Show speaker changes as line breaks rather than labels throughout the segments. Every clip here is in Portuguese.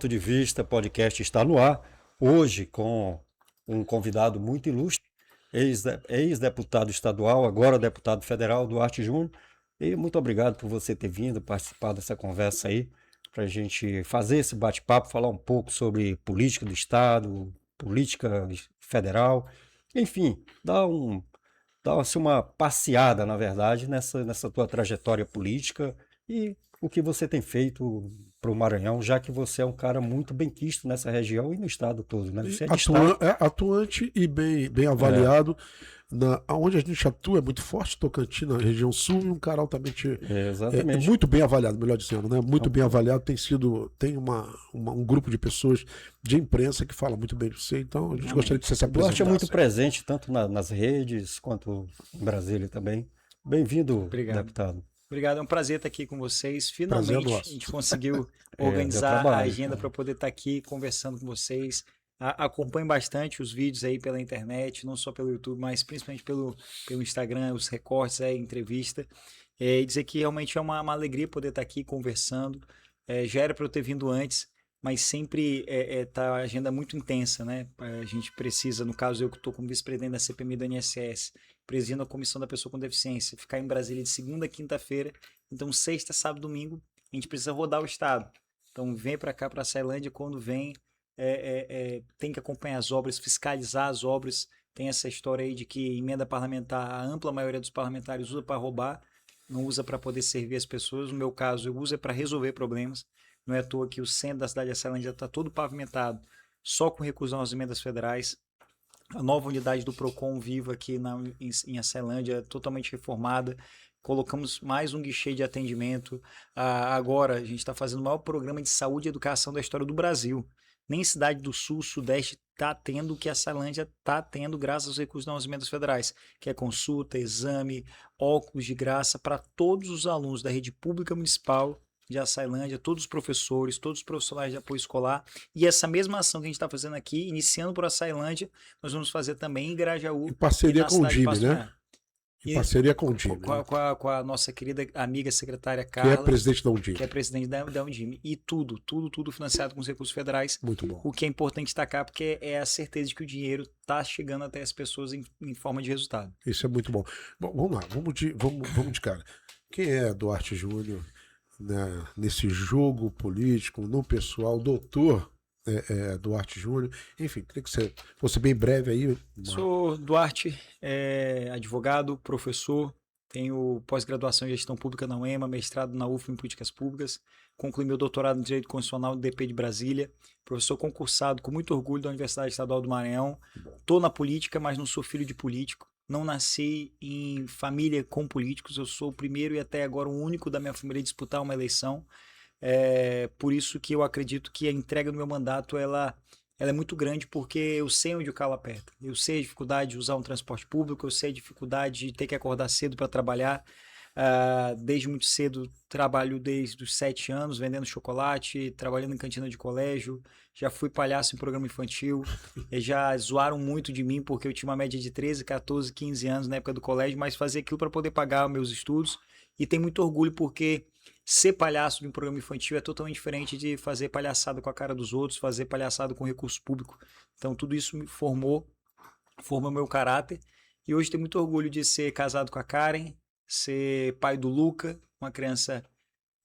Ponto de Vista podcast está no ar, hoje com um convidado muito ilustre, ex-deputado estadual, agora deputado federal, Duarte Júnior. E muito obrigado por você ter vindo participar dessa conversa aí, para a gente fazer esse bate-papo, falar um pouco sobre política do Estado, política federal, enfim, dar assim, uma passeada, na verdade, nessa tua trajetória política e o que você tem feito para o Maranhão, já que você é um cara muito benquisto nessa região e no estado todo, né? Você é destaque.
Atuante e bem
É,
avaliado. Onde a gente atua é muito forte, Tocantins, na região sul, e um cara altamente. É
exatamente.
muito bem avaliado, melhor dizendo, né? Muito bem
Então,
avaliado. Tem um grupo de pessoas de imprensa que fala muito bem de você, então a gente gostaria que
realmente.
você se
O Duarte é muito
apresentasse.
presente, tanto nas redes quanto em Brasília também. Bem-vindo,
Obrigado.
deputado.
Obrigado, é um prazer estar aqui com vocês.
Prazer é
Finalmente a
nosso.
gente conseguiu
Deu
organizar a
trabalho.
agenda para poder estar aqui conversando com vocês. Acompanhe bastante os vídeos aí pela internet, não só pelo YouTube, mas principalmente pelo Instagram, os recortes aí, entrevista. E dizer que realmente é uma alegria poder estar aqui conversando. Já era para eu ter vindo antes, mas sempre tá a agenda muito intensa, né? A gente precisa, no caso eu que estou como vice-presidente da CPMI do INSS, presidindo a Comissão da Pessoa com Deficiência, ficar em Brasília de segunda a quinta-feira, então sexta, sábado, domingo, a gente precisa rodar o estado. Então vem para cá, para a Ceilândia, quando vem, tem que acompanhar as obras, fiscalizar as obras. Tem essa história aí de que emenda parlamentar, a ampla maioria dos parlamentares usa para roubar, não usa para poder servir as pessoas. No meu caso, eu uso para resolver problemas. Não é à toa que o centro da cidade de Ceilândia está todo pavimentado, só com recurso às emendas federais. A nova unidade do Procon viva aqui em Açailândia, totalmente reformada. Colocamos mais um guichê de atendimento. Agora a gente está fazendo o maior programa de saúde e educação da história do Brasil. Nem cidade do Sul, Sudeste está tendo o que a Açailândia está tendo graças aos recursos das emendas federais, que é consulta, exame, óculos de graça para todos os alunos da rede pública municipal de Açailândia, todos os professores, todos os profissionais de apoio escolar. E essa mesma ação que a gente está fazendo aqui, iniciando por Açailândia, nós vamos fazer também em
Em
Grajaú e
parceria
na
com o
cidade de
Jimmy,
Passo
né?
Fundo.
Em
E
parceria com o Jimmy, né?
com a nossa querida amiga secretária
Que é
Carla,
presidente da
que
Undime.
é presidente da Undime. E tudo financiado com os recursos federais.
Muito bom.
O que é importante destacar, porque é a certeza de que o dinheiro está chegando até as pessoas em forma de resultado.
Isso é muito bom. Bom, vamos lá, vamos de cara. Quem é Duarte Júnior, né, nesse jogo político, no pessoal, doutor Duarte Júnior? Enfim, queria que você fosse bem breve aí.
Sou Duarte, advogado, professor, tenho pós-graduação em gestão pública na UEMA, mestrado na UFM em políticas públicas, concluí meu doutorado em direito constitucional no DP de Brasília, professor concursado com muito orgulho da Universidade Estadual do Maranhão. Estou na política, mas não sou filho de político. Não nasci em família com políticos, eu sou o primeiro e até agora o único da minha família a disputar uma eleição. Por isso que eu acredito que a entrega do meu mandato ela é muito grande, porque eu sei onde o calo aperta. Eu sei a dificuldade de usar um transporte público, eu sei a dificuldade de ter que acordar cedo para trabalhar. Desde muito cedo trabalho desde os 7 anos vendendo chocolate, trabalhando em cantina de colégio, já fui palhaço em programa infantil, já zoaram muito de mim porque eu tinha uma média de 13, 14, 15 anos na época do colégio, mas fazia aquilo para poder pagar meus estudos, e tenho muito orgulho porque ser palhaço de um programa infantil é totalmente diferente de fazer palhaçada com a cara dos outros, fazer palhaçada com recurso público. Então tudo isso me formou meu caráter, e hoje tenho muito orgulho de ser casado com a Karen, ser pai do Luca, uma criança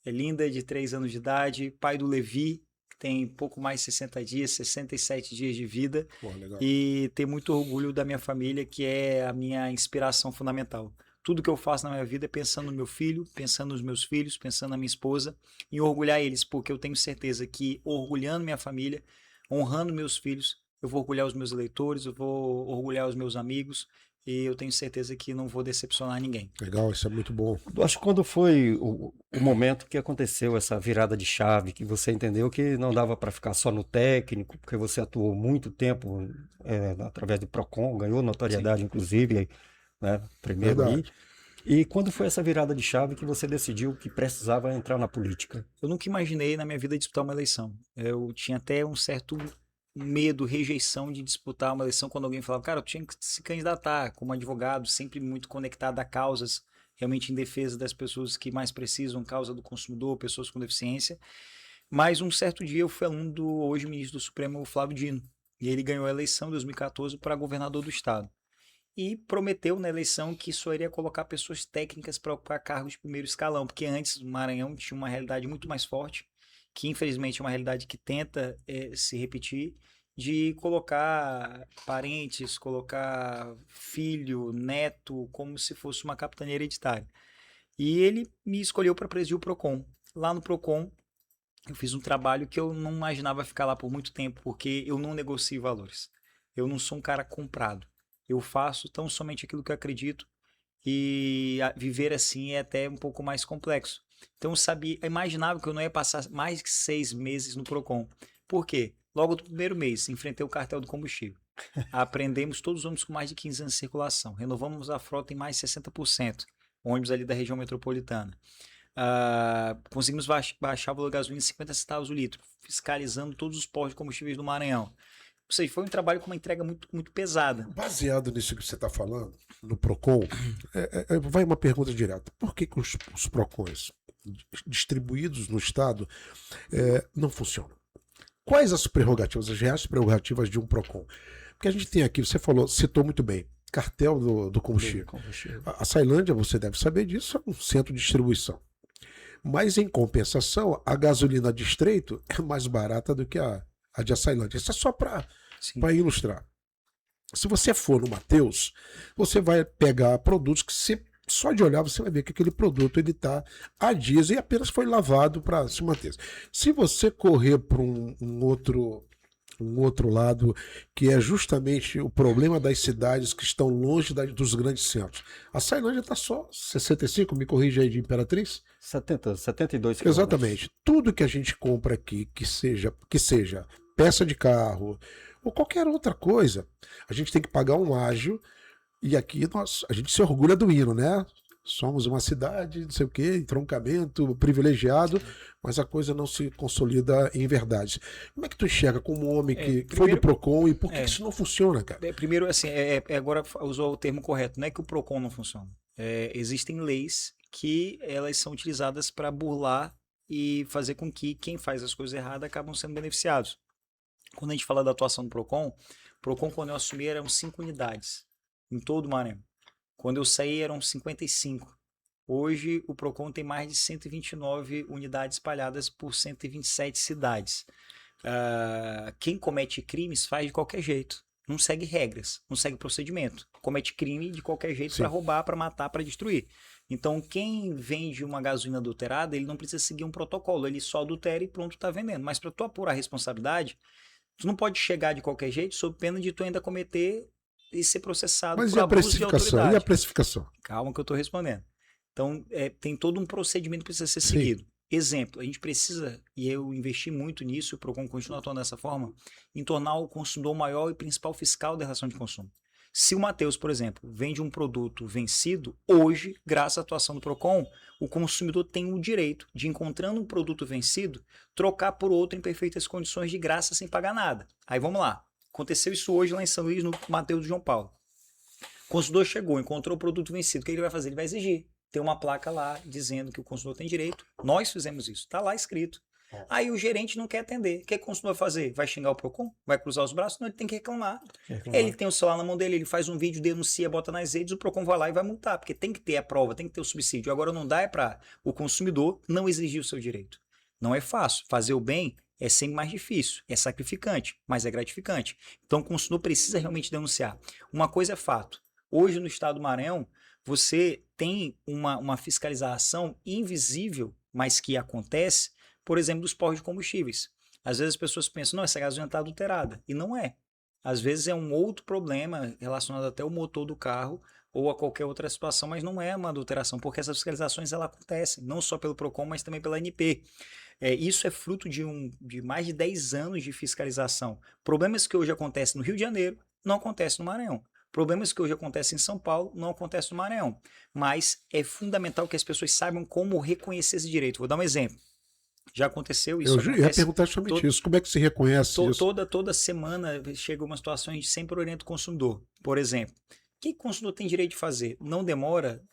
linda de 3 anos de idade, pai do Levi, que tem pouco mais de 60 dias, 67 dias de vida,
Pô, legal.
e ter muito orgulho da minha família, que é a minha inspiração fundamental. Tudo que eu faço na minha vida é pensando no meu filho, pensando nos meus filhos, pensando na minha esposa, e orgulhar eles, porque eu tenho certeza que orgulhando minha família, honrando meus filhos, eu vou orgulhar os meus eleitores, eu vou orgulhar os meus amigos, e eu tenho certeza que não vou decepcionar ninguém.
Legal, isso é muito bom.
Eu acho que quando foi o momento que aconteceu essa virada de chave, que você entendeu que não dava para ficar só no técnico, porque você atuou muito tempo através do Procon, ganhou notoriedade,
Sim.
inclusive, né, primeiro aí.
Verdade.
E quando foi essa virada de chave que você decidiu que precisava entrar na política?
Eu nunca imaginei na minha vida disputar uma eleição. Eu tinha até um certo medo, rejeição de disputar uma eleição quando alguém falava, cara, eu tinha que se candidatar como advogado, sempre muito conectado a causas realmente em defesa das pessoas que mais precisam, causa do consumidor, pessoas com deficiência. Mas um certo dia eu fui aluno do hoje ministro do Supremo, Flávio Dino, e ele ganhou a eleição em 2014 para governador do estado. E prometeu na eleição que só iria colocar pessoas técnicas para ocupar cargos de primeiro escalão, porque antes o Maranhão tinha uma realidade muito mais forte, que infelizmente é uma realidade que tenta se repetir, de colocar parentes, colocar filho, neto, como se fosse uma capitania hereditária. E ele me escolheu para presidir o PROCON. Lá no PROCON, eu fiz um trabalho que eu não imaginava ficar lá por muito tempo, porque eu não negocio valores. Eu não sou um cara comprado. Eu faço tão somente aquilo que eu acredito e viver assim é até um pouco mais complexo. Então eu imaginava que eu não ia passar mais que 6 meses no PROCON. Por quê? Logo no primeiro mês, enfrentei o cartel do combustível. Aprendemos todos os ônibus com mais de 15 anos de circulação. Renovamos a frota em mais de 60%. Ônibus ali da região metropolitana. Conseguimos baixar o valor da gasolina em 50 centavos o litro, fiscalizando todos os postos de combustíveis do Maranhão. Ou seja, foi um trabalho com uma entrega muito, muito pesada.
Baseado nisso que você está falando, no PROCON, vai uma pergunta direta. Por que os PROCONs distribuídos no Estado não funcionam? Quais as prerrogativas, as reais prerrogativas de um PROCON? Porque a gente tem aqui, você citou muito bem, cartel do combustível. A Ceilândia, você deve saber disso, é um centro de distribuição. Mas, em compensação, a gasolina de Estreito é mais barata do que a de Açailândia. Isso é só para ilustrar. Se você for no Mateus, você vai pegar produtos que você, só de olhar você vai ver que aquele produto ele está há dias e apenas foi lavado para se manter. Se você correr para um outro lado, que é justamente o problema das cidades que estão longe dos grandes centros. A Ceilândia está só 65, me corrija aí, de Imperatriz?
72 quilômetros.
Exatamente. Tudo que a gente compra aqui, que seja peça de carro ou qualquer outra coisa, a gente tem que pagar um ágio, e aqui a gente se orgulha do hino, né? Somos uma cidade, não sei o quê, entroncamento privilegiado, mas a coisa não se consolida em verdade. Como é que tu enxerga como um homem que foi do PROCON e por que isso não funciona, cara?
Primeiro, assim, agora usou o termo correto, não é que o PROCON não funciona. Existem leis que elas são utilizadas para burlar e fazer com que quem faz as coisas erradas acabam sendo beneficiados. Quando a gente fala da atuação do PROCON, quando eu assumi eram 5 unidades em todo o Maranhão. Quando eu saí eram 55. Hoje o PROCON tem mais de 129 unidades espalhadas por 127 cidades. Quem comete crimes faz de qualquer jeito. Não segue regras, não segue procedimento. Comete crime de qualquer jeito para roubar, para matar, para destruir. Então quem vende uma gasolina adulterada, ele não precisa seguir um protocolo. Ele só adultera e pronto, está vendendo. Mas para tu apurar a responsabilidade, tu não pode chegar de qualquer jeito sob pena de tu ainda cometer e ser processado por abuso de autoridade.
E a precificação?
Calma que eu estou respondendo. Então, tem todo um procedimento que precisa ser seguido. Exemplo, a gente precisa, e eu investi muito nisso, e o PROCON continua atuando dessa forma, em tornar o consumidor o maior e principal fiscal da relação de consumo. Se o Mateus, por exemplo, vende um produto vencido, hoje, graças à atuação do PROCON, o consumidor tem o direito de, encontrando um produto vencido, trocar por outro em perfeitas condições de graça sem pagar nada. Aí vamos lá. Aconteceu isso hoje lá em São Luís, no Mateus do João Paulo. O consumidor chegou, encontrou o produto vencido. O que ele vai fazer? Ele vai exigir. Tem uma placa lá dizendo que o consumidor tem direito. Nós fizemos isso. Está lá escrito. Aí o gerente não quer atender. O que o consumidor vai fazer? Vai xingar o PROCON? Vai cruzar os braços? Não, ele tem que reclamar. Ele tem o celular na mão dele, ele faz um vídeo, denuncia, bota nas redes, o PROCON vai lá e vai multar. Porque tem que ter a prova, tem que ter o subsídio. Agora não dá para o consumidor não exigir o seu direito. Não é fácil. Fazer o bem é sempre mais difícil, é sacrificante, mas é gratificante. Então o consumidor precisa realmente denunciar. Uma coisa é fato. Hoje no estado do Maranhão, você tem uma fiscalização invisível, mas que acontece, por exemplo, dos postos de combustíveis. Às vezes as pessoas pensam, não, essa gasolina está adulterada. E não é. Às vezes é um outro problema relacionado até ao motor do carro ou a qualquer outra situação, mas não é uma adulteração, porque essas fiscalizações elas acontecem, não só pelo PROCON, mas também pela ANP. Isso é fruto de mais de 10 anos de fiscalização. Problemas que hoje acontecem no Rio de Janeiro não acontecem no Maranhão. Problemas que hoje acontecem em São Paulo não acontecem no Maranhão. Mas é fundamental que as pessoas saibam como reconhecer esse direito. Vou dar um exemplo. Já aconteceu isso.
Eu ia perguntar justamente isso. Como é que se reconhece isso?
Toda semana chega uma situação e sempre orienta o consumidor. Por exemplo, o que o consumidor tem direito de fazer? Não demora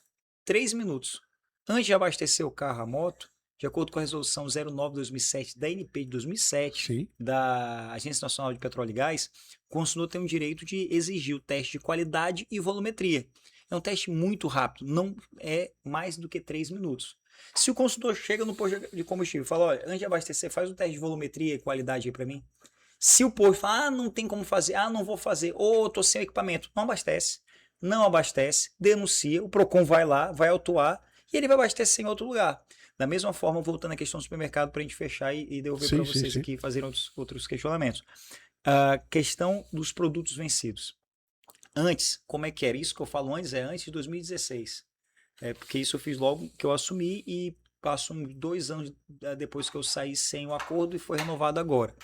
3 minutos. Antes de abastecer o carro, a moto, de acordo com a resolução 09/2007 da ANP de 2007,
Sim.
da Agência Nacional de Petróleo e Gás, o consumidor tem o direito de exigir o teste de qualidade e volumetria. É um teste muito rápido, não é mais do que 3 minutos. Se o consumidor chega no posto de combustível e fala, olha, antes de abastecer, faz um teste de volumetria e qualidade aí para mim. Se o posto fala, não tem como fazer, não vou fazer, ou tô sem equipamento, não abastece. Não abastece, denuncia, o PROCON vai lá, vai autuar e ele vai abastecer em outro lugar. Da mesma forma, voltando à questão do supermercado, para a gente fechar e devolver para vocês
sim.
aqui e fazer outros questionamentos. A questão dos produtos vencidos. Antes, como é que era? Isso que eu falo antes é antes de 2016. Porque isso eu fiz logo que eu assumi e passo 2 anos depois que eu saí sem o acordo e foi renovado agora.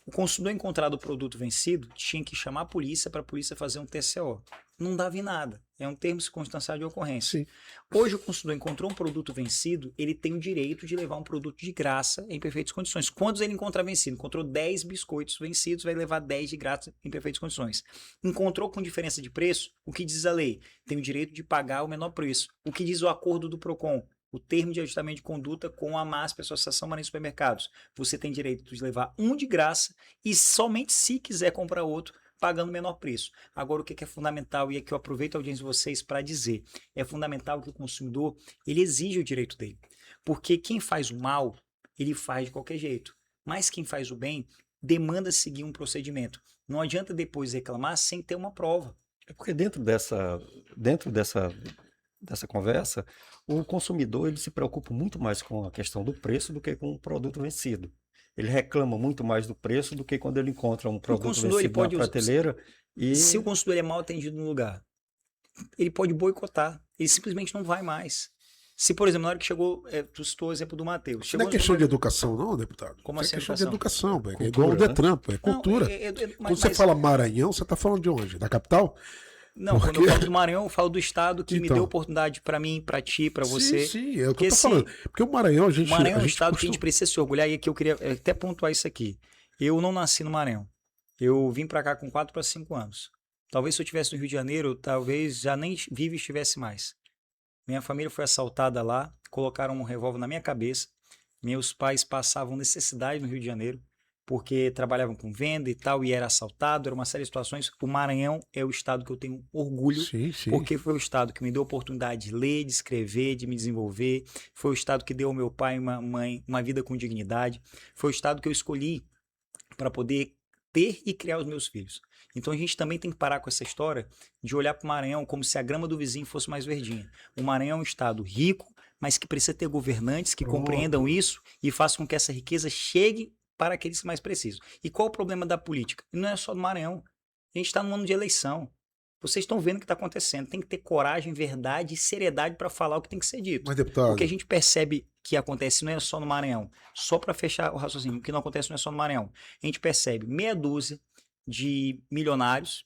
O consumidor encontrado o produto vencido tinha que chamar a polícia para a polícia fazer um TCO. Não dava em nada. É um termo circunstancial de ocorrência.
Sim.
Hoje o consumidor encontrou um produto vencido, ele tem o direito de levar um produto de graça em perfeitas condições. Quantos ele encontrar vencido? Encontrou 10 biscoitos vencidos, vai levar 10 de graça em perfeitas condições. Encontrou com diferença de preço, o que diz a lei? Tem o direito de pagar o menor preço. O que diz o acordo do PROCON? O termo de ajustamento de conduta com a MASP, a Associação Maranhense de Supermercados. Você tem direito de levar um de graça e somente se quiser comprar outro, pagando o menor preço. Agora, o que é fundamental, e é que eu aproveito a audiência de vocês para dizer, é fundamental que o consumidor, ele exija o direito dele. Porque quem faz o mal, ele faz de qualquer jeito. Mas quem faz o bem, demanda seguir um procedimento. Não adianta depois reclamar sem ter uma prova.
É porque dentro dessa conversa, o consumidor ele se preocupa muito mais com a questão do preço do que com o produto vencido. Ele reclama muito mais do preço do que quando ele encontra um produto vencido na prateleira.
Se o consumidor é mal atendido no lugar, ele pode boicotar. Ele simplesmente não vai mais. Se, por exemplo, na hora que chegou, tu citou o exemplo do Matheus.
Não é questão de educação, não, deputado?
Como
é
assim,
questão
educação?
de educação. É igual o Detran, é cultura. Quando você fala Maranhão, você está falando de onde? Da capital?
Não, quando eu falo do Maranhão, eu falo do estado que me deu oportunidade para mim, para ti, para você.
Sim, é o que eu tô falando. Porque o Maranhão, a gente...
O Maranhão é um estado que a gente precisa se orgulhar, e aqui eu queria até pontuar isso aqui. Eu não nasci no Maranhão. Eu vim para cá com 4 para 5 anos. Talvez se eu estivesse no Rio de Janeiro, talvez já nem vivo estivesse mais. Minha família foi assaltada lá, colocaram um revólver na minha cabeça. Meus pais passavam necessidade no Rio de Janeiro, porque trabalhavam com venda e tal, e era assaltado, era uma série de situações. O Maranhão é o estado que eu tenho orgulho, porque foi o estado que me deu a oportunidade de ler, de escrever, de me desenvolver. Foi o estado que deu ao meu pai e uma mãe uma vida com dignidade. Foi o estado que eu escolhi para poder ter e criar os meus filhos. Então a gente também tem que parar com essa história de olhar para o Maranhão como se a grama do vizinho fosse mais verdinha. O Maranhão é um estado rico, mas que precisa ter governantes que compreendam isso e façam com que essa riqueza chegue para aqueles que mais precisam. E qual o problema da política? Não é só do Maranhão. A gente está num ano de eleição. Vocês estão vendo o que está acontecendo. Tem que ter coragem, verdade e seriedade para falar o que tem que ser dito.
Mas, deputado...
O que a gente percebe que acontece não é só no Maranhão. Só para fechar o raciocínio, o que não acontece não é só no Maranhão. A gente percebe meia dúzia de milionários,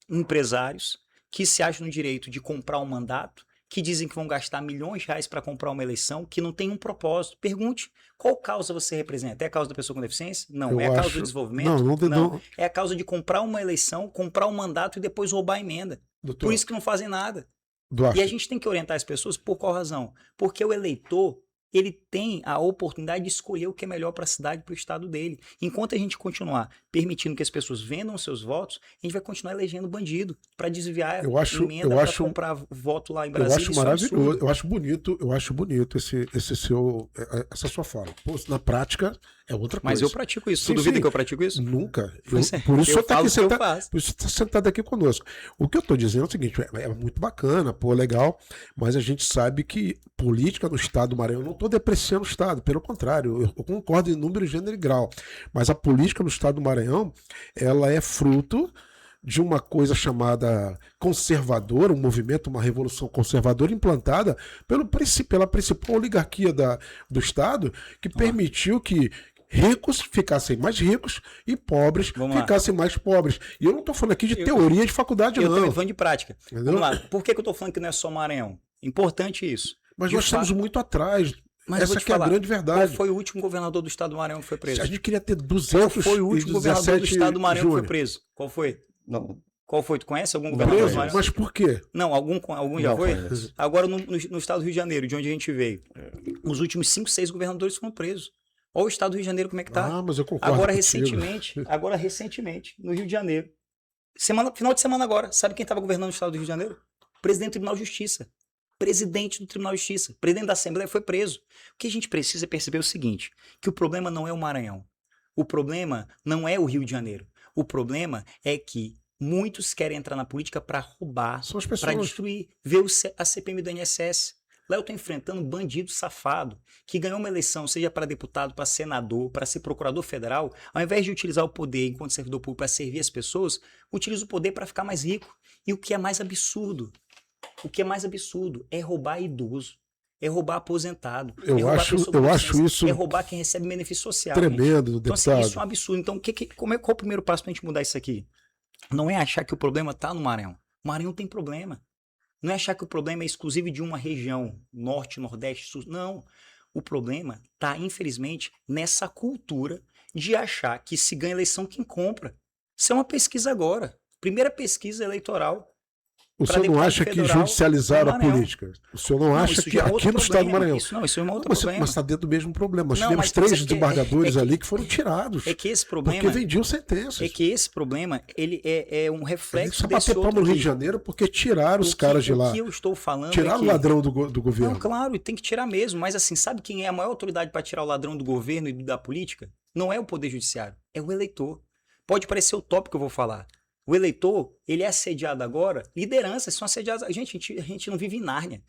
empresários, que se acham no direito de comprar um mandato, que dizem que vão gastar milhões de reais para comprar uma eleição, que não tem um propósito. Pergunte, qual causa você representa? É a causa da pessoa com deficiência? Não. É a causa do desenvolvimento? Não. É a causa de comprar uma eleição, comprar um mandato e depois roubar a emenda.
Doutor,
por isso que não fazem nada.
Duarte.
E a gente tem que orientar as pessoas por qual razão? Porque o eleitor, ele tem a oportunidade de escolher o que é melhor para a cidade, para o estado dele. Enquanto a gente continuar permitindo que as pessoas vendam seus votos, a gente vai continuar elegendo bandido para desviar a emenda para comprar voto lá em Brasília.
Eu acho maravilhoso, eu acho bonito essa sua fala. Pô, na prática é outra coisa.
Mas eu pratico isso. Você duvida que eu pratico isso?
Nunca. Por isso você está sentado aqui conosco. O que eu estou dizendo é o seguinte, é muito bacana, pô, legal, mas a gente sabe que política no estado do Maranhão, eu não estou depreciando o estado, pelo contrário, eu concordo em número, gênero e grau, mas a política no estado do Maranhão, ela é fruto de uma coisa chamada conservadora, um movimento, uma revolução conservadora implantada pela principal oligarquia do estado, que permitiu que ricos ficassem mais ricos e pobres ficassem mais pobres. E eu não estou falando aqui de teoria de faculdade, não.
Eu também estou falando de prática. Entendeu? Vamos lá. Por que eu estou falando que não é só Maranhão? Importante isso.
Mas nós estamos muito atrás. Mas essa que é a grande verdade.
Qual foi o último governador do estado do Maranhão que foi preso?
A gente queria ter 200.
Qual foi o último governador do estado do Maranhão que foi preso? Qual foi?
Não,
Qual foi? Tu conhece algum governador do
Preso?
Maranhão?
Mas por quê?
Não, algum já
Não,
foi?
conheço.
Agora no estado do Rio de Janeiro, de onde a gente veio. Os últimos 5, 6 governadores foram presos. Olha o estado do Rio de Janeiro como é que tá.
Ah, mas eu concordo
Agora
contigo.
recentemente, no Rio de Janeiro. Final de semana agora, sabe quem estava governando o estado do Rio de Janeiro? O presidente do Tribunal de Justiça. Presidente do Tribunal de Justiça. Presidente da Assembleia foi preso. O que a gente precisa perceber é o seguinte, que o problema não é o Maranhão. O problema não é o Rio de Janeiro. O problema é que muitos querem entrar na política para roubar,
São as
para
pessoas.
destruir. Vê a CPMI do INSS. Lá eu estou enfrentando um bandido safado que ganhou uma eleição, seja para deputado, para senador, para ser procurador federal, ao invés de utilizar o poder enquanto servidor público para servir as pessoas, utiliza o poder para ficar mais rico. E o que é mais absurdo? O que é mais absurdo é roubar idoso, é roubar aposentado, é
Eu
roubar
acho,
pessoa com
eu
deficiência,
acho isso
é roubar quem recebe benefício social. gente.
tremendo,
Então, assim,
deputado.
isso é um absurdo. Então, qual o primeiro passo para a gente mudar isso aqui? Não é achar que o problema está no Maranhão. O Maranhão tem problema. Não é achar que o problema é exclusivo de uma região, norte, nordeste, sul. Não. O problema está, infelizmente, nessa cultura de achar que se ganha eleição quem compra. Isso é uma pesquisa agora. Primeira pesquisa eleitoral.
O
pra
senhor não
deputado
acha que
federal
judicializaram
no
a
Maranhão.
política? O senhor não acha
isso
que
já é outro
aqui no estado do
problema.
Maranhão...
Isso é um outro
Mas
problema.
está dentro do mesmo problema. Nós
Não,
tivemos
mas
3
é que-
desembargadores
é que-
ali que foram tirados.
É que esse problema...
Porque vendiam sentenças.
É que esse problema, ele é um
Tem que
reflexo
só
desse
bater palma
outro
no Rio
aqui.
de Janeiro porque tiraram os caras de lá.
O que eu estou falando
Tiraram
é que...
o ladrão do governo.
Não, claro, tem que tirar mesmo. Mas assim, sabe quem é a maior autoridade para tirar o ladrão do governo e da política? Não é o Poder Judiciário, é o eleitor. Pode parecer utópico que eu vou falar. O eleitor, ele é assediado agora, lideranças são assediadas. A gente não vive em Nárnia.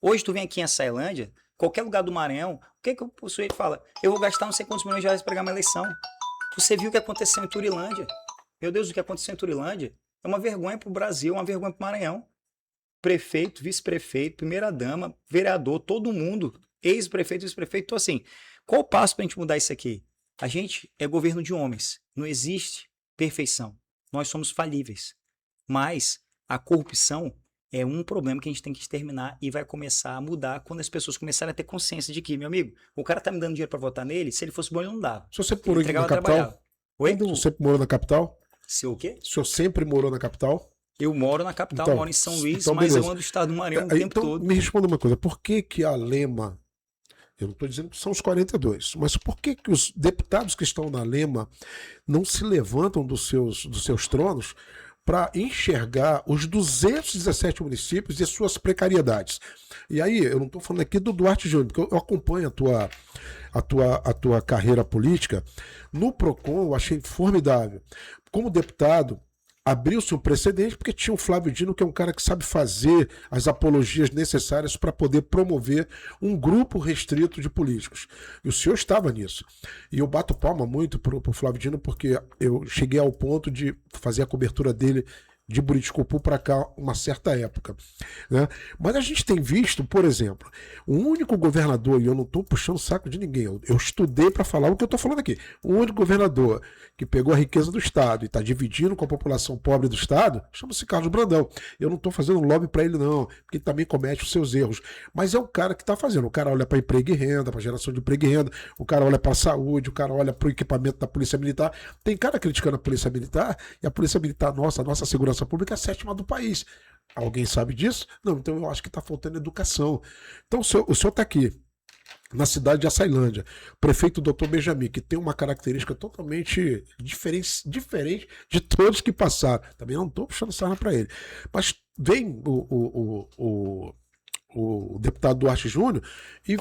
Hoje tu vem aqui em Açailândia, qualquer lugar do Maranhão, o que o sujeito fala? Eu vou gastar não sei quantos milhões de reais para pegar uma eleição. Você viu o que aconteceu em Turilândia? Meu Deus, o que aconteceu em Turilândia é uma vergonha para o Brasil, uma vergonha para o Maranhão. Prefeito, vice-prefeito, primeira-dama, vereador, todo mundo, ex-prefeito, vice-prefeito. Então, assim, qual o passo para a gente mudar isso aqui? A gente é governo de homens. Não existe perfeição. Nós somos falíveis. Mas a corrupção é um problema que a gente tem que exterminar e vai começar a mudar quando as pessoas começarem a ter consciência de que, meu amigo, o cara tá me dando dinheiro para votar nele, se ele fosse bom, ele não dava.
O senhor sempre morou aqui na capital?
Trabalhava. Oi?
O senhor sempre morou na capital?
Se o quê?
O senhor sempre morou na capital?
Eu moro na capital,
Então,
moro em São Luís,
então
mas eu
beleza.
ando do estado do Maranhão o tempo
Então,
todo.
me responda uma coisa. Por que que a Lema... Eu não estou dizendo que são os 42, mas por que que os deputados que estão na Lema não se levantam dos seus tronos para enxergar os 217 municípios e suas precariedades? E aí, eu não estou falando aqui do Duarte Júnior, porque eu acompanho a tua carreira política. No PROCON, eu achei formidável. Como deputado, abriu-se um precedente porque tinha o Flávio Dino, que é um cara que sabe fazer as apologias necessárias para poder promover um grupo restrito de políticos. E o senhor estava nisso. E eu bato palma muito pro Flávio Dino, porque eu cheguei ao ponto de fazer a cobertura dele de Buriticupu para cá uma certa época, né? Mas a gente tem visto, por exemplo, o único governador, e eu não estou puxando o saco de ninguém, eu estudei para falar o que eu estou falando aqui, o único governador que pegou a riqueza do Estado e está dividindo com a população pobre do Estado, chama-se Carlos Brandão. Eu não estou fazendo lobby para ele não, porque ele também comete os seus erros, mas é o cara que está fazendo. O cara olha para emprego e renda, para geração de emprego e renda, o cara olha para a saúde, o cara olha para o equipamento da Polícia Militar. Tem cara criticando a Polícia Militar, e a Polícia Militar nossa, a nossa segurança pública é a 7ª do país. Alguém sabe disso? Não, então eu acho que está faltando educação. Então o senhor está aqui, na cidade de Açailândia, prefeito Dr. Benjamin, que tem uma característica totalmente diferente de todos que passaram. Também não estou puxando sarna para ele. Mas vem o deputado Duarte Júnior e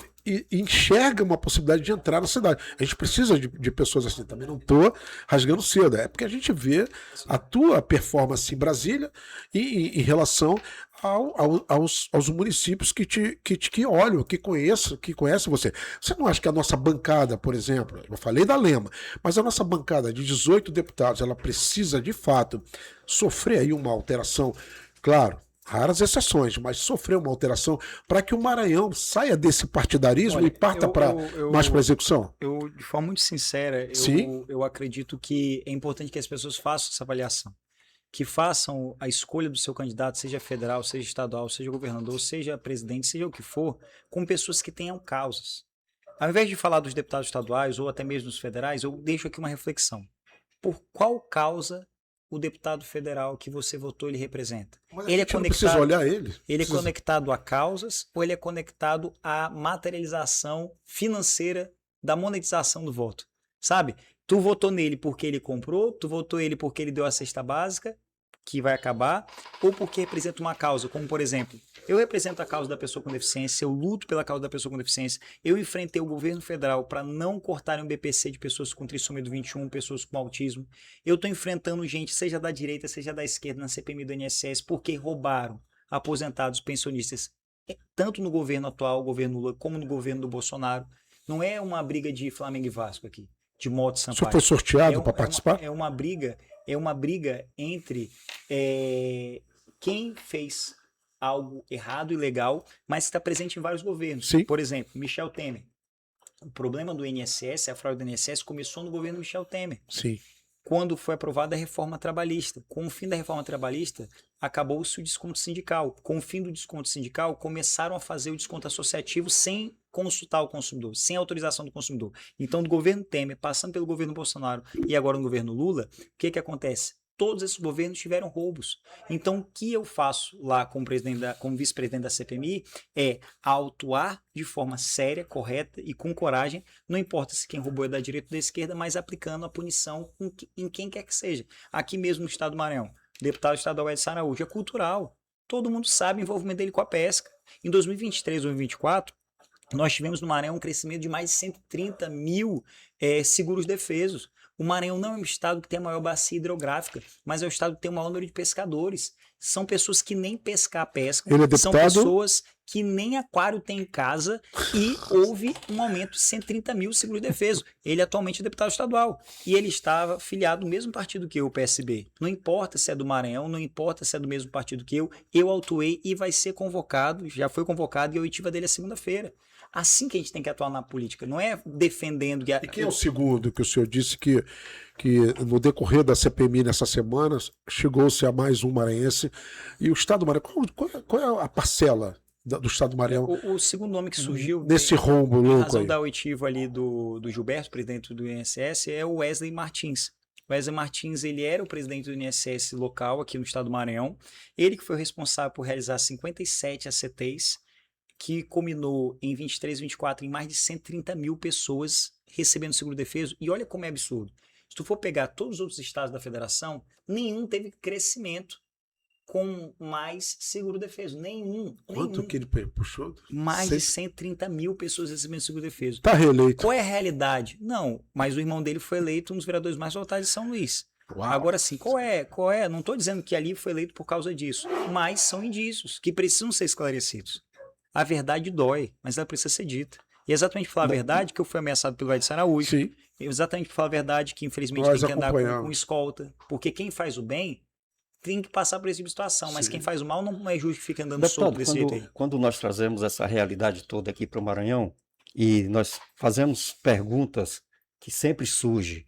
enxerga uma possibilidade de entrar na cidade. A gente precisa de pessoas assim. Também não estou rasgando cedo. É porque a gente vê a tua performance em Brasília e em relação aos municípios que olham, que conhecem você. Você não acha que a nossa bancada, por exemplo, eu falei da Lema, mas a nossa bancada de 18 deputados, ela precisa, de fato, sofrer aí uma alteração, claro, raras exceções, mas sofrer uma alteração para que o Maranhão saia desse partidarismo. Olha, e parta mais para a execução?
Eu, de forma muito sincera, eu acredito que é importante que as pessoas façam essa avaliação. Que façam a escolha do seu candidato, seja federal, seja estadual, seja governador, seja presidente, seja o que for, com pessoas que tenham causas. Ao invés de falar dos deputados estaduais ou até mesmo dos federais, eu deixo aqui uma reflexão. Por qual causa o deputado federal que você votou ele representa?
Mas
Ele
a gente não precisa olhar ele.
Ele é conectado a causas ou ele é conectado à materialização financeira da monetização do voto? Sabe? Tu votou nele porque ele comprou, tu votou ele porque ele deu a cesta básica, que vai acabar, ou porque representa uma causa, como por exemplo, eu represento a causa da pessoa com deficiência, eu luto pela causa da pessoa com deficiência, eu enfrentei o governo federal para não cortarem o BPC de pessoas com trissomia do 21, pessoas com autismo, eu estou enfrentando gente, seja da direita, seja da esquerda, na CPMI do INSS, porque roubaram aposentados, pensionistas, tanto no governo atual, o governo Lula, como no governo do Bolsonaro. Não é uma briga de Flamengo e Vasco aqui, de moto Sampaio.
O senhor foi sorteado para participar?
É uma briga entre quem fez algo errado e ilegal, mas está presente em vários governos.
Sim.
Por exemplo, Michel Temer. O problema do INSS, a fraude do INSS, começou no governo Michel Temer.
Sim.
Quando foi aprovada a reforma trabalhista. Com o fim da reforma trabalhista, acabou-se o desconto sindical. Com o fim do desconto sindical, começaram a fazer o desconto associativo sem consultar o consumidor, sem autorização do consumidor. Então, do governo Temer, passando pelo governo Bolsonaro e agora no governo Lula, o que acontece? Todos esses governos tiveram roubos. Então, o que eu faço lá como vice-presidente da CPMI é autuar de forma séria, correta e com coragem, não importa se quem roubou é da direita ou da esquerda, mas aplicando a punição em quem quer que seja. Aqui mesmo no estado do Maranhão, o deputado estadual Edson Araújo é cultural. Todo mundo sabe o envolvimento dele com a pesca. Em 2023, 2024, nós tivemos no Maranhão um crescimento de mais de 130 mil seguros defesos. O Maranhão não é um estado que tem a maior bacia hidrográfica, mas é o estado que tem o maior número de pescadores. São pessoas que nem pescar pescam,
Ele é deputado?
São pessoas que nem aquário tem em casa e houve um aumento de 130 mil seguros defesos. Ele atualmente é deputado estadual e ele estava filiado no mesmo partido que eu, o PSB. Não importa se é do Maranhão, não importa se é do mesmo partido que eu autuei e vai ser convocado, já foi convocado e a oitiva dele é segunda-feira. Assim que a gente tem que atuar na política, não é defendendo...
E quem é o segundo que o senhor disse que no decorrer da CPMI nessas semanas sigou-se a mais um maranhense e o estado do Maranhão, qual é a parcela do estado do Maranhão?
O segundo nome que surgiu
nesse rombo
em
louco
razão
aí.
da oitiva ali do Gilberto, presidente do INSS, é o Wesley Martins. O Wesley Martins, ele era o presidente do INSS local aqui no estado do Maranhão. Ele que foi responsável por realizar 57 ACTs, que culminou em 23, 24 em mais de 130 mil pessoas recebendo seguro-defeso. E olha como é absurdo. Se tu for pegar todos os outros estados da federação, nenhum teve crescimento com mais seguro-defeso. Nenhum.
Quanto que ele puxou?
Mais de 130 mil pessoas recebendo seguro-defeso.
Está reeleito.
Qual é a realidade? Não, mas o irmão dele foi eleito um dos vereadores mais votados de São Luís.
Uau.
Agora sim, qual é? Não estou dizendo que ali foi eleito por causa disso, mas são indícios que precisam ser esclarecidos. A verdade dói, mas ela precisa ser dita. E é exatamente por falar a verdade que eu fui ameaçado pelo Edson Araújo.
Sim.
Exatamente por falar a verdade que infelizmente
Nós
tem que andar
acompanhamos.
com escolta. Porque quem faz o bem tem que passar por esse tipo de situação, mas
Sim.
quem faz o mal não é justo que fica andando
Deputado,
solto desse jeito aí.
quando nós trazemos essa realidade toda aqui para o Maranhão e nós fazemos perguntas que sempre surgem,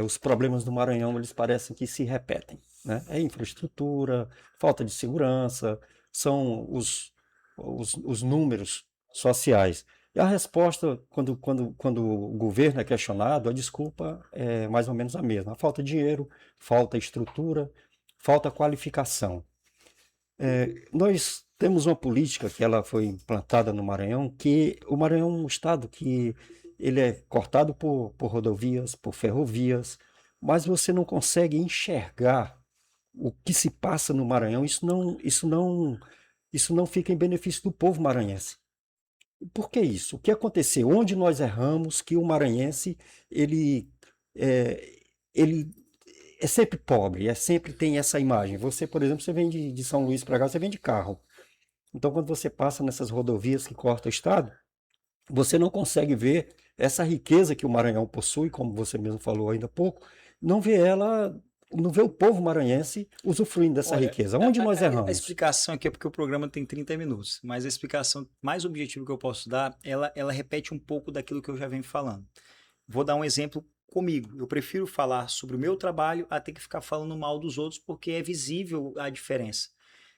os problemas do Maranhão eles parecem que se repetem, né? É infraestrutura, falta de segurança, são os números sociais. E a resposta, quando o governo é questionado, a desculpa é mais ou menos a mesma. Falta dinheiro, falta estrutura, falta qualificação. Nós temos uma política que ela foi implantada no Maranhão, que o Maranhão é um estado que ele é cortado por rodovias, por ferrovias, mas você não consegue enxergar o que se passa no Maranhão. Isso não fica em benefício do povo maranhense. Por que isso? O que aconteceu? Onde nós erramos que o maranhense ele é sempre pobre, sempre tem essa imagem. Você, por exemplo, você vem de São Luís para cá, você vem de carro. Então, quando você passa nessas rodovias que cortam o estado, você não consegue ver essa riqueza que o Maranhão possui, como você mesmo falou ainda há pouco, não vê o povo maranhense usufruindo dessa riqueza. Onde nós erramos?
A explicação aqui é porque o programa tem 30 minutos, mas a explicação mais objetiva que eu posso dar, ela repete um pouco daquilo que eu já venho falando. Vou dar um exemplo comigo. Eu prefiro falar sobre o meu trabalho a ter que ficar falando mal dos outros, porque é visível a diferença.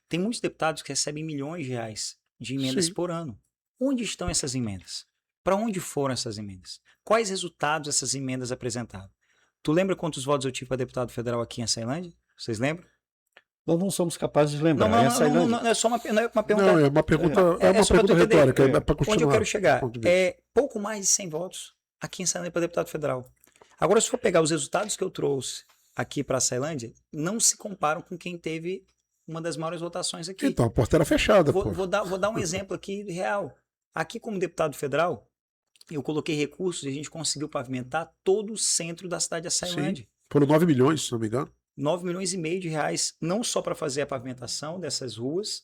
Tem muitos deputados que recebem milhões de reais de emendas
Sim.
por ano. Onde estão essas emendas? Para onde foram essas emendas? Quais resultados essas emendas apresentaram? Tu lembra quantos votos eu tive para deputado federal aqui em Açailândia? Vocês lembram?
Nós não somos capazes de lembrar.
Não,
E a Ceilândia?
é só não é uma pergunta.
Não, é uma pergunta,
só pra tu entender,
retórica, é para continuar.
Onde eu quero chegar?
ponto de vista.
É pouco mais de 100 votos aqui em Ceilândia para deputado federal. Agora, se for pegar os resultados que eu trouxe aqui para a Ceilândia, não se comparam com quem teve uma das maiores votações aqui.
Então, a porta era fechada, pô.
Vou dar um exemplo aqui real. Aqui, como deputado federal, eu coloquei recursos e a gente conseguiu pavimentar todo o centro da cidade de Açailândia.
Foram 9 milhões, se não me engano.
9 milhões e meio de reais, não só para fazer a pavimentação dessas ruas,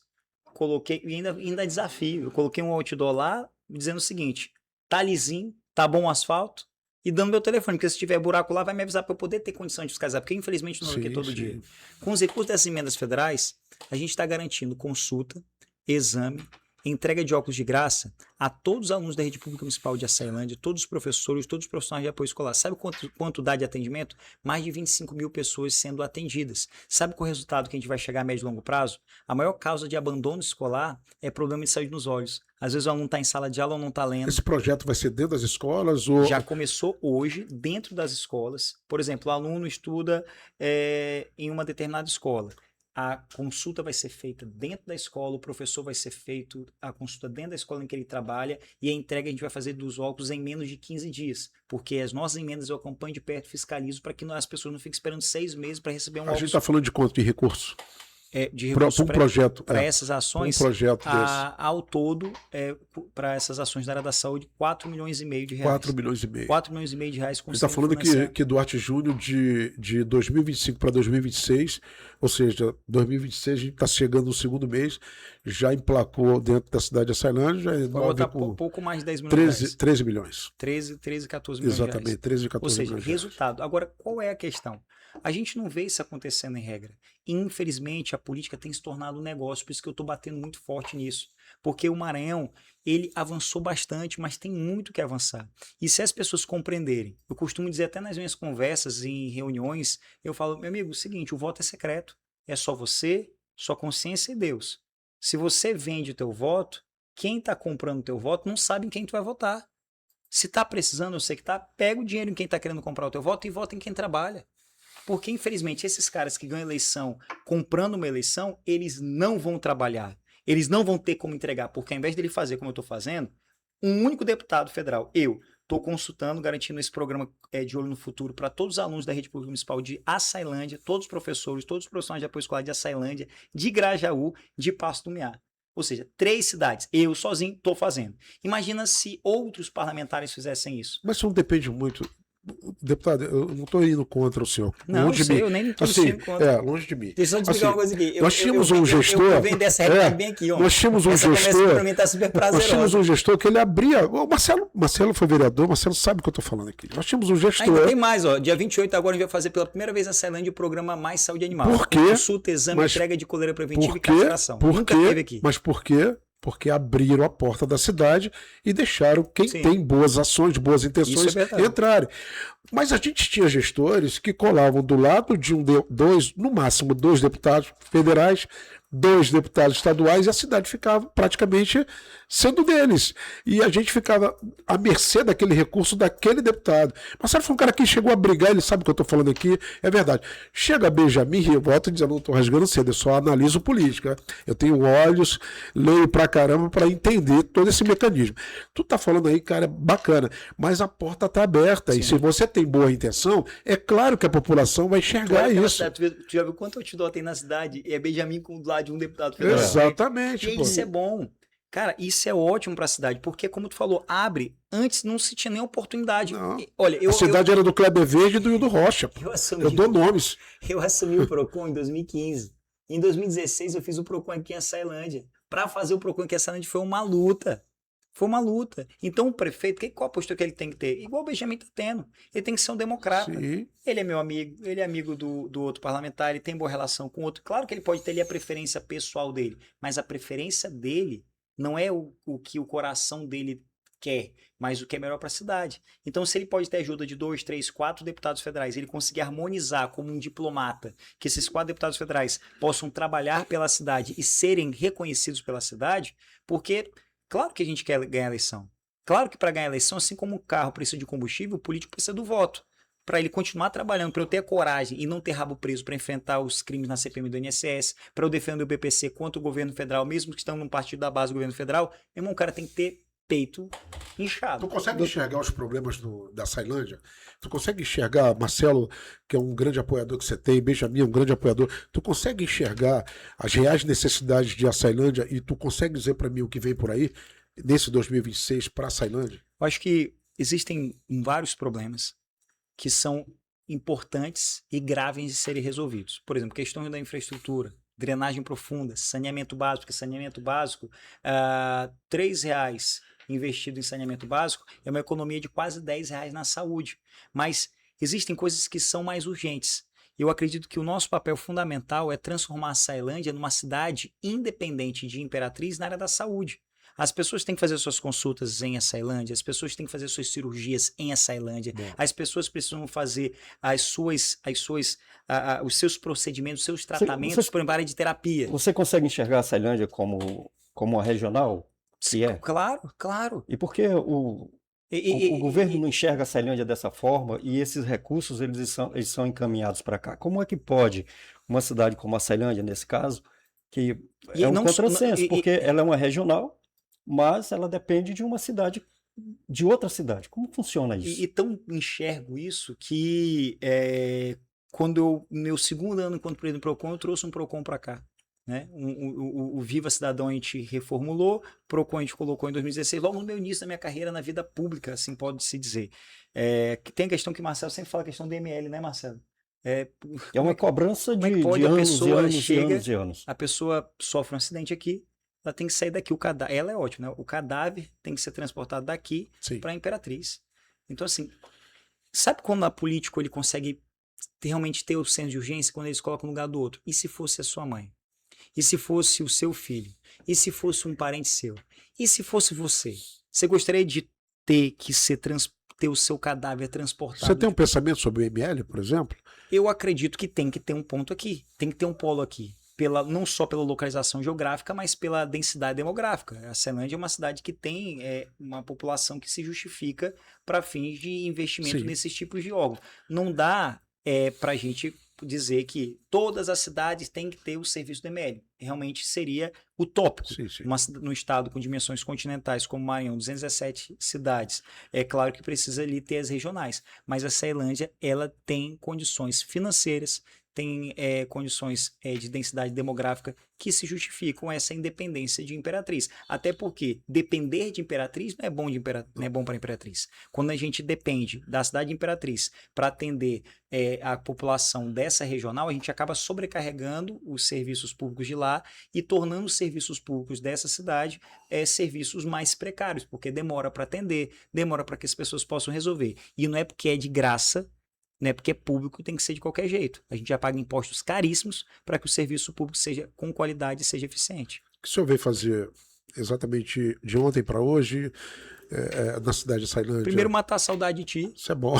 coloquei, e ainda desafio, eu coloquei um outdoor lá dizendo o seguinte, tá lisinho, tá bom o asfalto, e dando meu telefone, porque se tiver buraco lá, vai me avisar para eu poder ter condição de fiscalizar, porque infelizmente não é aqui todo dia. Com os recursos dessas emendas federais, a gente está garantindo consulta, exame, entrega de óculos de graça a todos os alunos da rede pública municipal de Açailândia, todos os professores, todos os profissionais de apoio escolar. Sabe quanto dá de atendimento? Mais de 25 mil pessoas sendo atendidas. Sabe qual é o resultado que a gente vai chegar a médio e longo prazo? A maior causa de abandono escolar é problema de saúde nos olhos. Às vezes o aluno está em sala de aula ou não está lendo.
Esse projeto vai ser dentro das escolas? Ou...
Já começou hoje, dentro das escolas. Por exemplo, o aluno estuda em uma determinada escola. A consulta vai ser feita dentro da escola, o professor vai ser feito a consulta dentro da escola em que ele trabalha e a entrega a gente vai fazer dos óculos em menos de 15 dias, porque as nossas emendas eu acompanho de perto, fiscalizo para que as pessoas não fiquem esperando 6 meses para receber um óculos.
A gente está falando de quanto de recurso?
De recurso
para um projeto.
Para essas ações, ao todo, para essas ações da área da saúde, 4 milhões e meio de reais.
4 milhões e meio.
4 milhões e meio de reais.
Você está falando que Duarte Júnior de 2025 para 2026, ou seja, 2026 a gente está chegando no segundo mês, já emplacou dentro da cidade de Açailândia, já
vai botar pouco mais de 10 milhões de reais.
13 milhões.
13, 14 milhões
Exatamente,
de reais.
13, 14
Ou seja,
milhões
resultado. Agora, qual é a questão? A gente não vê isso acontecendo em regra. Infelizmente, a política tem se tornado um negócio, por isso que eu estou batendo muito forte nisso. Porque o Maranhão, ele avançou bastante, mas tem muito que avançar. E se as pessoas compreenderem, eu costumo dizer até nas minhas conversas, em reuniões, eu falo, meu amigo, é o seguinte, o voto é secreto. É só você, sua consciência e Deus. Se você vende o teu voto, quem está comprando o teu voto não sabe em quem tu vai votar. Se está precisando, eu sei que está, pega o dinheiro em quem está querendo comprar o teu voto e vota em quem trabalha. Porque, infelizmente, esses caras que ganham eleição comprando uma eleição, eles não vão trabalhar. Eles não vão ter como entregar, porque ao invés dele fazer como eu estou fazendo, um único deputado federal, eu, estou consultando, garantindo esse programa de Olho no Futuro para todos os alunos da rede pública municipal de Açailândia, todos os professores, todos os profissionais de apoio escolar de Açailândia, de Grajaú, de Passo do Miá. Ou seja, 3 cidades. Eu sozinho estou fazendo. Imagina se outros parlamentares fizessem isso.
Mas isso não depende muito... Deputado, eu não estou indo contra o senhor.
Não,
longe
sei,
de mim.
eu nem estou
assim,
indo contra.
Longe de mim.
Deixa eu te explicar uma coisa aqui.
Nós tínhamos um gestor...
Eu venho dessa reta bem aqui, ó.
Nós tínhamos um gestor...
Para mim tá super prazerosa.
Nós tínhamos um gestor que ele abria... O Marcelo foi vereador, Marcelo sabe o que eu estou falando aqui. Nós tínhamos um gestor...
Ainda tem mais, ó. Dia 28 agora a gente vai fazer pela primeira vez na Ceilândia o programa Mais Saúde Animal.
Por quê?
Consulta, exame, entrega de coleira preventiva e castração. Nunca teve aqui.
Mas por quê? Porque abriram a porta da cidade e deixaram quem tem boas ações, boas intenções entrarem. Mas a gente tinha gestores que colavam do lado de no máximo 2 deputados federais, 2 deputados estaduais, e a cidade ficava praticamente sendo deles. E a gente ficava à mercê daquele recurso daquele deputado. Marcelo foi um cara que chegou a brigar, ele sabe o que eu estou falando aqui, é verdade. Chega Benjamin e eu volto dizendo, não estou rasgando cedo, eu só analiso política. Eu tenho olhos, leio pra caramba para entender todo esse mecanismo. Tu tá falando aí, cara, bacana, mas a porta está aberta. Sim. E se você tem boa intenção, é claro que a população vai enxergar isso.
Tu já viu quanto outdoor tem na cidade? E é Benjamin com do lado de um deputado federal.
Exatamente.
E isso é bom. Cara, isso é ótimo para a cidade, porque, como tu falou, abre. Antes não se tinha nem oportunidade. Olha,
a cidade era do Kleber Verde e do Hildo Rocha. Eu dou nomes.
Eu assumi o PROCON em 2015. Em 2016 eu fiz o PROCON aqui em Açailândia. Para fazer o PROCON aqui em Açailândia foi uma luta. Foi uma luta. Então o prefeito, qual a postura que ele tem que ter? Igual o Benjamin está tendo. Ele tem que ser um democrata.
Sim.
Ele é meu amigo, ele é amigo do outro parlamentar, ele tem boa relação com o outro. Claro que ele pode ter ali a preferência pessoal dele, mas a preferência dele não é o que o coração dele quer, mas o que é melhor para a cidade. Então, se ele pode ter ajuda de 2, 3, 4 deputados federais, ele conseguir harmonizar como um diplomata, que esses 4 deputados federais possam trabalhar pela cidade e serem reconhecidos pela cidade, porque, claro que a gente quer ganhar a eleição. Claro que para ganhar a eleição, assim como o carro precisa de combustível, o político precisa do voto. para ele continuar trabalhando, para eu ter coragem e não ter rabo preso para enfrentar os crimes na CPMI do INSS, para eu defender o BPC contra o governo federal, mesmo que estamos num partido da base do governo federal, meu irmão, o cara tem que ter peito inchado.
Tu consegue enxergar os problemas da Ceilândia? Tu consegue enxergar, Marcelo, que é um grande apoiador que você tem, Benjamin é um grande apoiador, tu consegue enxergar as reais necessidades de a Ceilândia e tu consegue dizer para mim o que vem por aí, nesse 2026, para a Ceilândia?
Eu acho que existem vários problemas que são importantes e graves de serem resolvidos. Por exemplo, questões da infraestrutura, drenagem profunda, saneamento básico, porque saneamento básico, R$3 investido em saneamento básico é uma economia de quase R$10 na saúde. Mas existem coisas que são mais urgentes. Eu acredito que o nosso papel fundamental é transformar a Ceilândia numa cidade independente de Imperatriz na área da saúde. As pessoas têm que fazer suas consultas em Açailândia, as pessoas têm que fazer suas cirurgias em Açailândia, as pessoas precisam fazer os seus procedimentos, os seus tratamentos por área de terapia.
Você consegue enxergar a Ceilândia como uma regional? Que é?
Claro, claro.
E por que o governo não enxerga a Ceilândia dessa forma e esses recursos eles são encaminhados para cá? Como é que pode uma cidade como a Ceilândia, nesse caso, que é um contrassenso, porque ela é uma regional, mas ela depende de uma cidade, de outra cidade. Como funciona isso?
E tão enxergo isso que quando meu segundo ano enquanto presidente do PROCON, eu trouxe um PROCON para cá. Né? O Viva Cidadão a gente reformulou, PROCON a gente colocou em 2016, logo no meu início da minha carreira na vida pública, assim pode-se dizer. Tem a questão que Marcelo sempre fala, a questão do ML, né, Marcelo?
É uma cobrança de anos e anos.
A pessoa sofre um acidente aqui, ela tem que sair daqui. Ela é ótima, né? O cadáver tem que ser transportado daqui para a Imperatriz. Então, assim, sabe quando a político ele consegue realmente ter o senso de urgência quando eles colocam no lugar do outro? E se fosse a sua mãe? E se fosse o seu filho? E se fosse um parente seu? E se fosse você? Você gostaria de ter o seu cadáver transportado?
Você tem um pensamento sobre o ML, por exemplo?
Eu acredito que tem que ter um ponto aqui, tem que ter um polo aqui. Não só pela localização geográfica, mas pela densidade demográfica. A Ceilândia é uma cidade que tem uma população que se justifica para fins de investimento nesses tipos de órgãos. Não dá para a gente dizer que todas as cidades têm que ter o serviço do ML. Realmente seria utópico. No estado com dimensões continentais como Maranhão, 217 cidades. É claro que precisa ali ter as regionais, mas a Ceilândia ela tem condições financeiras, tem condições de densidade demográfica que se justificam essa independência de Imperatriz. Até porque depender de Imperatriz não é bom para Imperatriz. Quando a gente depende da cidade de Imperatriz para atender a população dessa regional, a gente acaba sobrecarregando os serviços públicos de lá e tornando os serviços públicos dessa cidade serviços mais precários, porque demora para atender, demora para que as pessoas possam resolver. E não é porque é de graça, né? Porque é público, tem que ser de qualquer jeito. A gente já paga impostos caríssimos para que o serviço público seja com qualidade e seja eficiente.
O que o senhor veio fazer exatamente de ontem para hoje na cidade de Ceilândia?
Primeiro, matar a saudade de ti.
Isso é bom.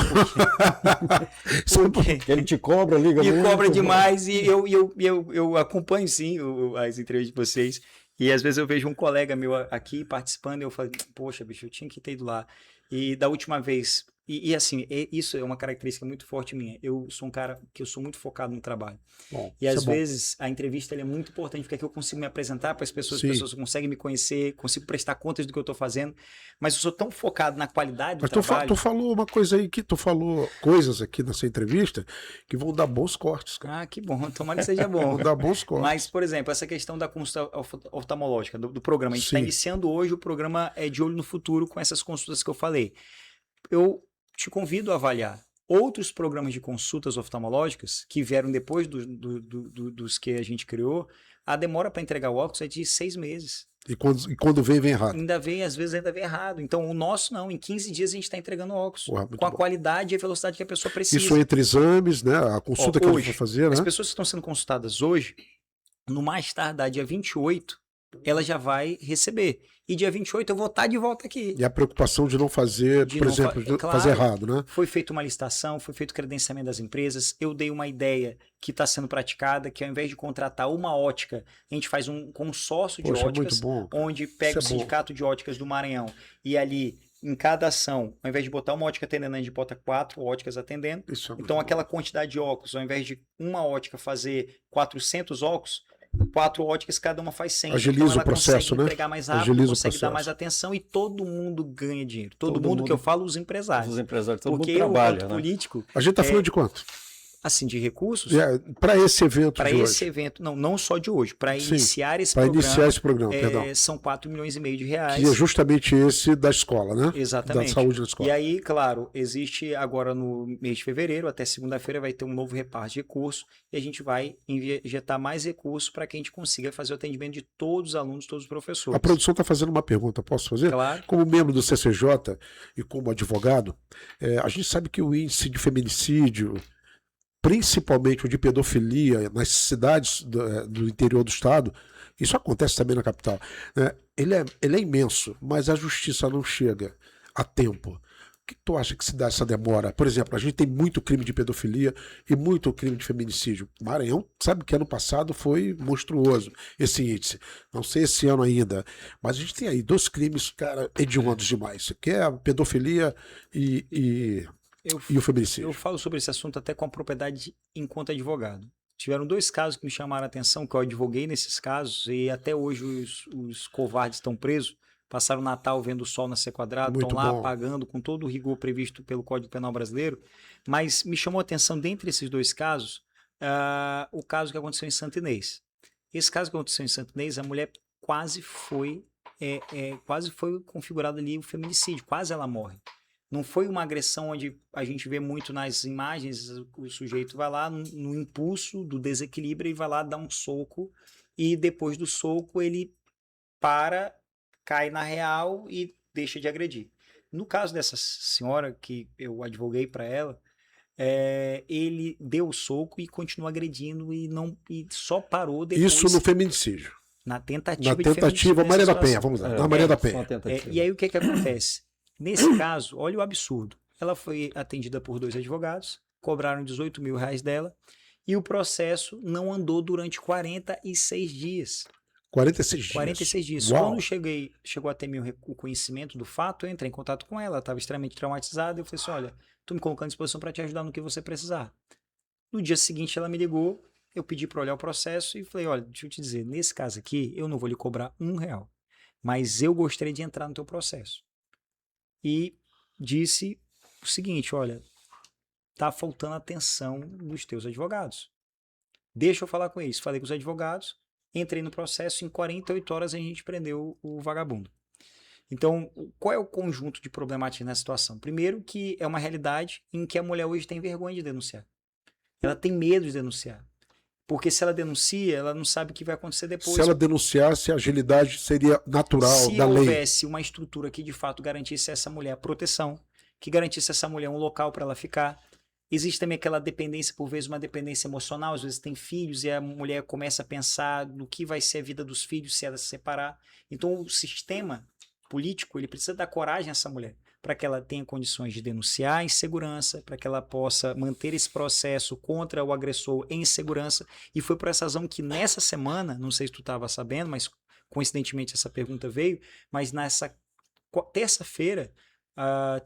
Porque
ele te cobra, liga muito.
Me cobra demais e eu acompanho sim as entrevistas de vocês. E às vezes eu vejo um colega meu aqui participando e eu falo, poxa, bicho, eu tinha que ter ido lá. E da última vez... E assim, isso é uma característica muito forte minha. Eu sou um cara que eu sou muito focado no trabalho. E às vezes a entrevista é muito importante, porque aqui eu consigo me apresentar para as pessoas conseguem me conhecer, consigo prestar contas do que eu estou fazendo. Mas eu sou tão focado na qualidade do trabalho.
Tu falou uma coisa aí, tu falou coisas aqui nessa entrevista que vão dar bons cortes, cara.
Ah, que bom. Tomara que seja bom.
Vão dar bons cortes.
Mas, por exemplo, essa questão da consulta oftalmológica, do programa. A gente está iniciando hoje o programa De Olho no Futuro com essas consultas que eu falei. Eu te convido a avaliar outros programas de consultas oftalmológicas que vieram depois dos que a gente criou. A demora para entregar o óculos é de 6 meses.
E quando vem errado.
Às vezes ainda vem errado. Então o nosso não, em 15 dias a gente está entregando o óculos. Com a qualidade e a velocidade que a pessoa precisa.
Isso entre exames, né? A consulta que a gente vai fazer, né?
As pessoas que estão sendo consultadas hoje, no mais tardar dia 28, ela já vai receber. E dia 28 eu vou estar de volta aqui.
E a preocupação de não fazer, por exemplo, de fazer errado, né?
Foi feita uma licitação, foi feito o credenciamento das empresas, eu dei uma ideia que está sendo praticada, que ao invés de contratar uma ótica, a gente faz um consórcio de
Poxa,
óticas,
muito bom.
onde pega o
Isso é bom.
Sindicato de Óticas do Maranhão e ali, em cada ação, ao invés de botar uma ótica atendendo, a gente bota 4 óticas atendendo.
Isso é muito
Então
bom.
aquela quantidade de óculos, ao invés de uma ótica fazer 400 óculos, 4 óticas, cada uma faz 100.
Agiliza
então ela
o processo,
consegue
né?
entregar mais rápido,
Agiliza o
consegue dar
processo.
mais atenção e todo mundo ganha dinheiro. Todo
Todo
mundo que eu
mundo-
falo, os empresários.
Os empresários, todo
Porque
mundo
eu,
trabalha,
quanto
né?
político,
A gente tá falando de quanto?
assim, de recursos,
Para esse evento
para
de
esse
hoje.
evento, não só de hoje, para
Sim,
iniciar esse
Para
programa,
iniciar esse programa, perdão.
são 4,5 milhões de reais.
Que é justamente esse da escola, né?
Exatamente.
Da saúde na escola.
E aí, claro, existe agora no mês de fevereiro, até segunda-feira, vai ter um novo repasse de recursos e a gente vai injetar mais recursos para que a gente consiga fazer o atendimento de todos os alunos, todos os professores.
A produção está fazendo uma pergunta, posso fazer?
Claro.
Como membro do CCJ e como advogado, a gente sabe que o índice de feminicídio, principalmente o de pedofilia nas cidades do interior do estado, isso acontece também na capital, né? Ele é imenso, mas a justiça não chega a tempo. O que tu acha que se dá essa demora? Por exemplo, a gente tem muito crime de pedofilia e muito crime de feminicídio. Maranhão, sabe que ano passado foi monstruoso esse índice. Não sei esse ano ainda, mas a gente tem aí 2 crimes, cara, hediondos demais, que é a pedofilia e o feminicídio.
Eu falo sobre esse assunto até com a propriedade enquanto advogado. Tiveram 2 casos que me chamaram a atenção, que eu advoguei nesses casos, e até hoje os covardes estão presos. Passaram o Natal vendo o sol nascer quadrado,
Muito
estão lá
bom.
pagando com todo o rigor previsto pelo Código Penal brasileiro. Mas me chamou a atenção, dentre esses 2 casos, o caso que aconteceu em Santo Inês. Esse caso que aconteceu em Santo Inês, a mulher quase foi configurado ali o feminicídio, quase ela morre. Não foi uma agressão onde a gente vê muito nas imagens, o sujeito vai lá no impulso do desequilíbrio e vai lá dar um soco e depois do soco ele cai na real e deixa de agredir. No caso dessa senhora que eu advoguei para ela, ele deu o soco e continuou agredindo e só parou depois.
Isso no feminicídio.
Na tentativa
Na
de
tentativa,
feminicídio
Maria da
nessa
Penha,
situação.
vamos lá. Na Maria da
Só uma
Penha.
tentativa.
E aí o que acontece? Nesse caso, olha o absurdo. Ela foi atendida por 2 advogados, cobraram 18 mil reais dela e o processo não andou durante 46 dias.
46 dias.
46 dias.
Uau.
Quando chegou a ter o conhecimento do fato, eu entrei em contato com ela, estava extremamente traumatizada, eu falei assim, olha, estou me colocando à disposição para te ajudar no que você precisar. No dia seguinte ela me ligou, eu pedi para olhar o processo e falei, olha, deixa eu te dizer, nesse caso aqui, eu não vou lhe cobrar R$1, mas eu gostaria de entrar no teu processo. E disse o seguinte, olha, tá faltando atenção dos teus advogados. Deixa eu falar com eles. Falei com os advogados, entrei no processo, em 48 horas a gente prendeu o vagabundo. Então, qual é o conjunto de problemáticas nessa situação? Primeiro que é uma realidade em que a mulher hoje tem vergonha de denunciar. Ela tem medo de denunciar. Porque se ela denuncia, ela não sabe o que vai acontecer depois.
Se ela denunciasse, a agilidade seria natural
Se
da lei.
houvesse uma estrutura que de fato garantisse a essa mulher a proteção, que garantisse a essa mulher um local para ela ficar. Existe também aquela dependência, por vezes uma dependência emocional, às vezes tem filhos e a mulher começa a pensar no que vai ser a vida dos filhos se ela se separar. Então o sistema político, ele precisa dar coragem a essa mulher, para que ela tenha condições de denunciar em segurança, para que ela possa manter esse processo contra o agressor em segurança. E foi por essa razão que nessa semana, não sei se tu estava sabendo, mas coincidentemente essa pergunta veio, mas nessa terça-feira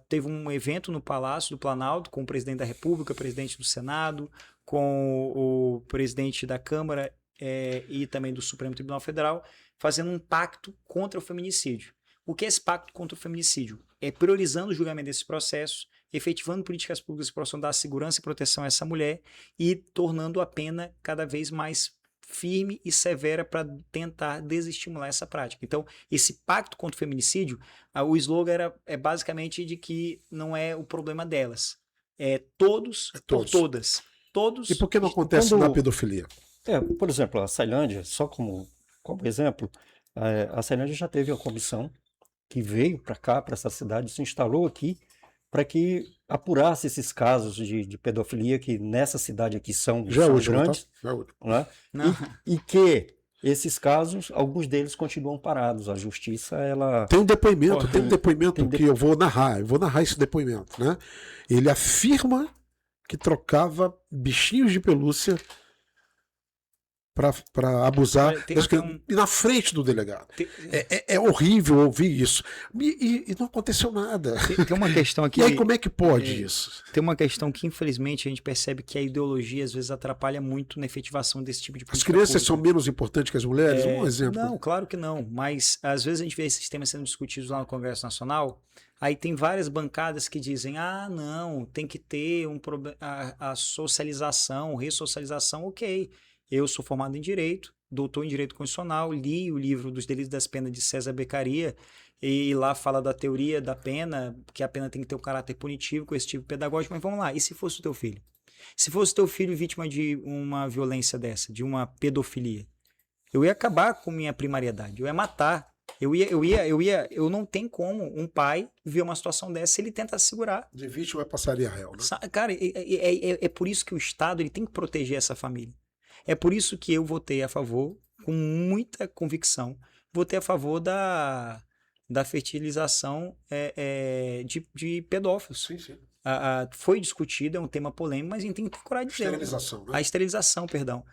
teve um evento no Palácio do Planalto com o presidente da República, o presidente do Senado, com o presidente da Câmara e também do Supremo Tribunal Federal, fazendo um pacto contra o feminicídio. O que é esse pacto contra o feminicídio? É priorizando o julgamento desses processos, efetivando políticas públicas que possam dar segurança e proteção a essa mulher e tornando a pena cada vez mais firme e severa para tentar desestimular essa prática. Então, esse pacto contra o feminicídio, o slogan é basicamente de que não é o problema delas. É todos. Por todas. Todos.
E por que não acontece na pedofilia?
Por exemplo, a Ceilândia, só como exemplo, a Ceilândia já teve uma comissão que veio para cá, para essa cidade, se instalou aqui, para que apurasse esses casos de pedofilia que nessa cidade aqui são
Já é último,
grandes,
tá? Já é último.
né?
Não.
E que esses casos, alguns deles continuam parados. A justiça, ela...
Tem um depoimento,
Tem
que eu vou narrar esse depoimento, né? Ele afirma que trocava bichinhos de pelúcia para abusar e na frente do delegado. É horrível ouvir isso. E não aconteceu nada.
Tem uma questão aqui.
E aí, como é que pode isso?
Tem uma questão que, infelizmente, a gente percebe que a ideologia às vezes atrapalha muito na efetivação desse tipo de política.
As crianças
pública.
são menos importantes que as mulheres? Um exemplo.
Não, claro que não. Mas às vezes a gente vê esses temas sendo discutidos lá no Congresso Nacional. Aí tem várias bancadas que dizem: ah, não, tem que ter a socialização, ressocialização, ok. Eu sou formado em Direito, doutor em Direito Constitucional, li o livro dos Delitos das Penas de César Beccaria, e lá fala da teoria da pena, que a pena tem que ter um caráter punitivo, com esse tipo pedagógico, mas vamos lá, e se fosse o teu filho? Se fosse o teu filho vítima de uma violência dessa, de uma pedofilia, eu ia acabar com minha primariedade, eu ia matar. Eu não tem como um pai ver uma situação dessa se ele tenta se segurar.
De vítima passaria a réu, né?
Cara, é por isso que o Estado ele tem que proteger essa família. É por isso que eu votei a favor, com muita convicção, votei a favor da fertilização de pedófilos.
Sim, sim.
Foi discutido, é um tema polêmico, mas a gente tem que procurar dizer.
Esterilização, né?
A esterilização, perdão.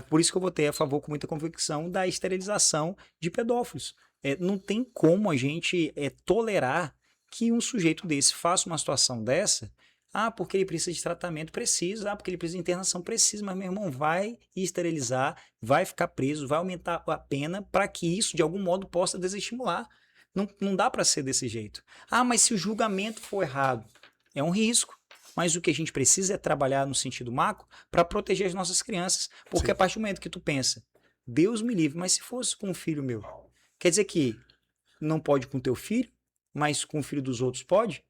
Por isso que eu votei a favor com muita convicção da esterilização de pedófilos. Não tem como a gente tolerar que um sujeito desse faça uma situação dessa. Ah, porque ele precisa de tratamento, precisa. Ah, porque ele precisa de internação, precisa. Mas, meu irmão, vai esterilizar, vai ficar preso, vai aumentar a pena para que isso, de algum modo, possa desestimular. Não dá para ser desse jeito. Ah, mas se o julgamento for errado, é um risco. Mas o que a gente precisa é trabalhar no sentido macro para proteger as nossas crianças. Porque Sim. a partir do momento que tu pensa, Deus me livre, mas se fosse com um filho meu, quer dizer que não pode com teu filho, mas com o filho dos outros pode?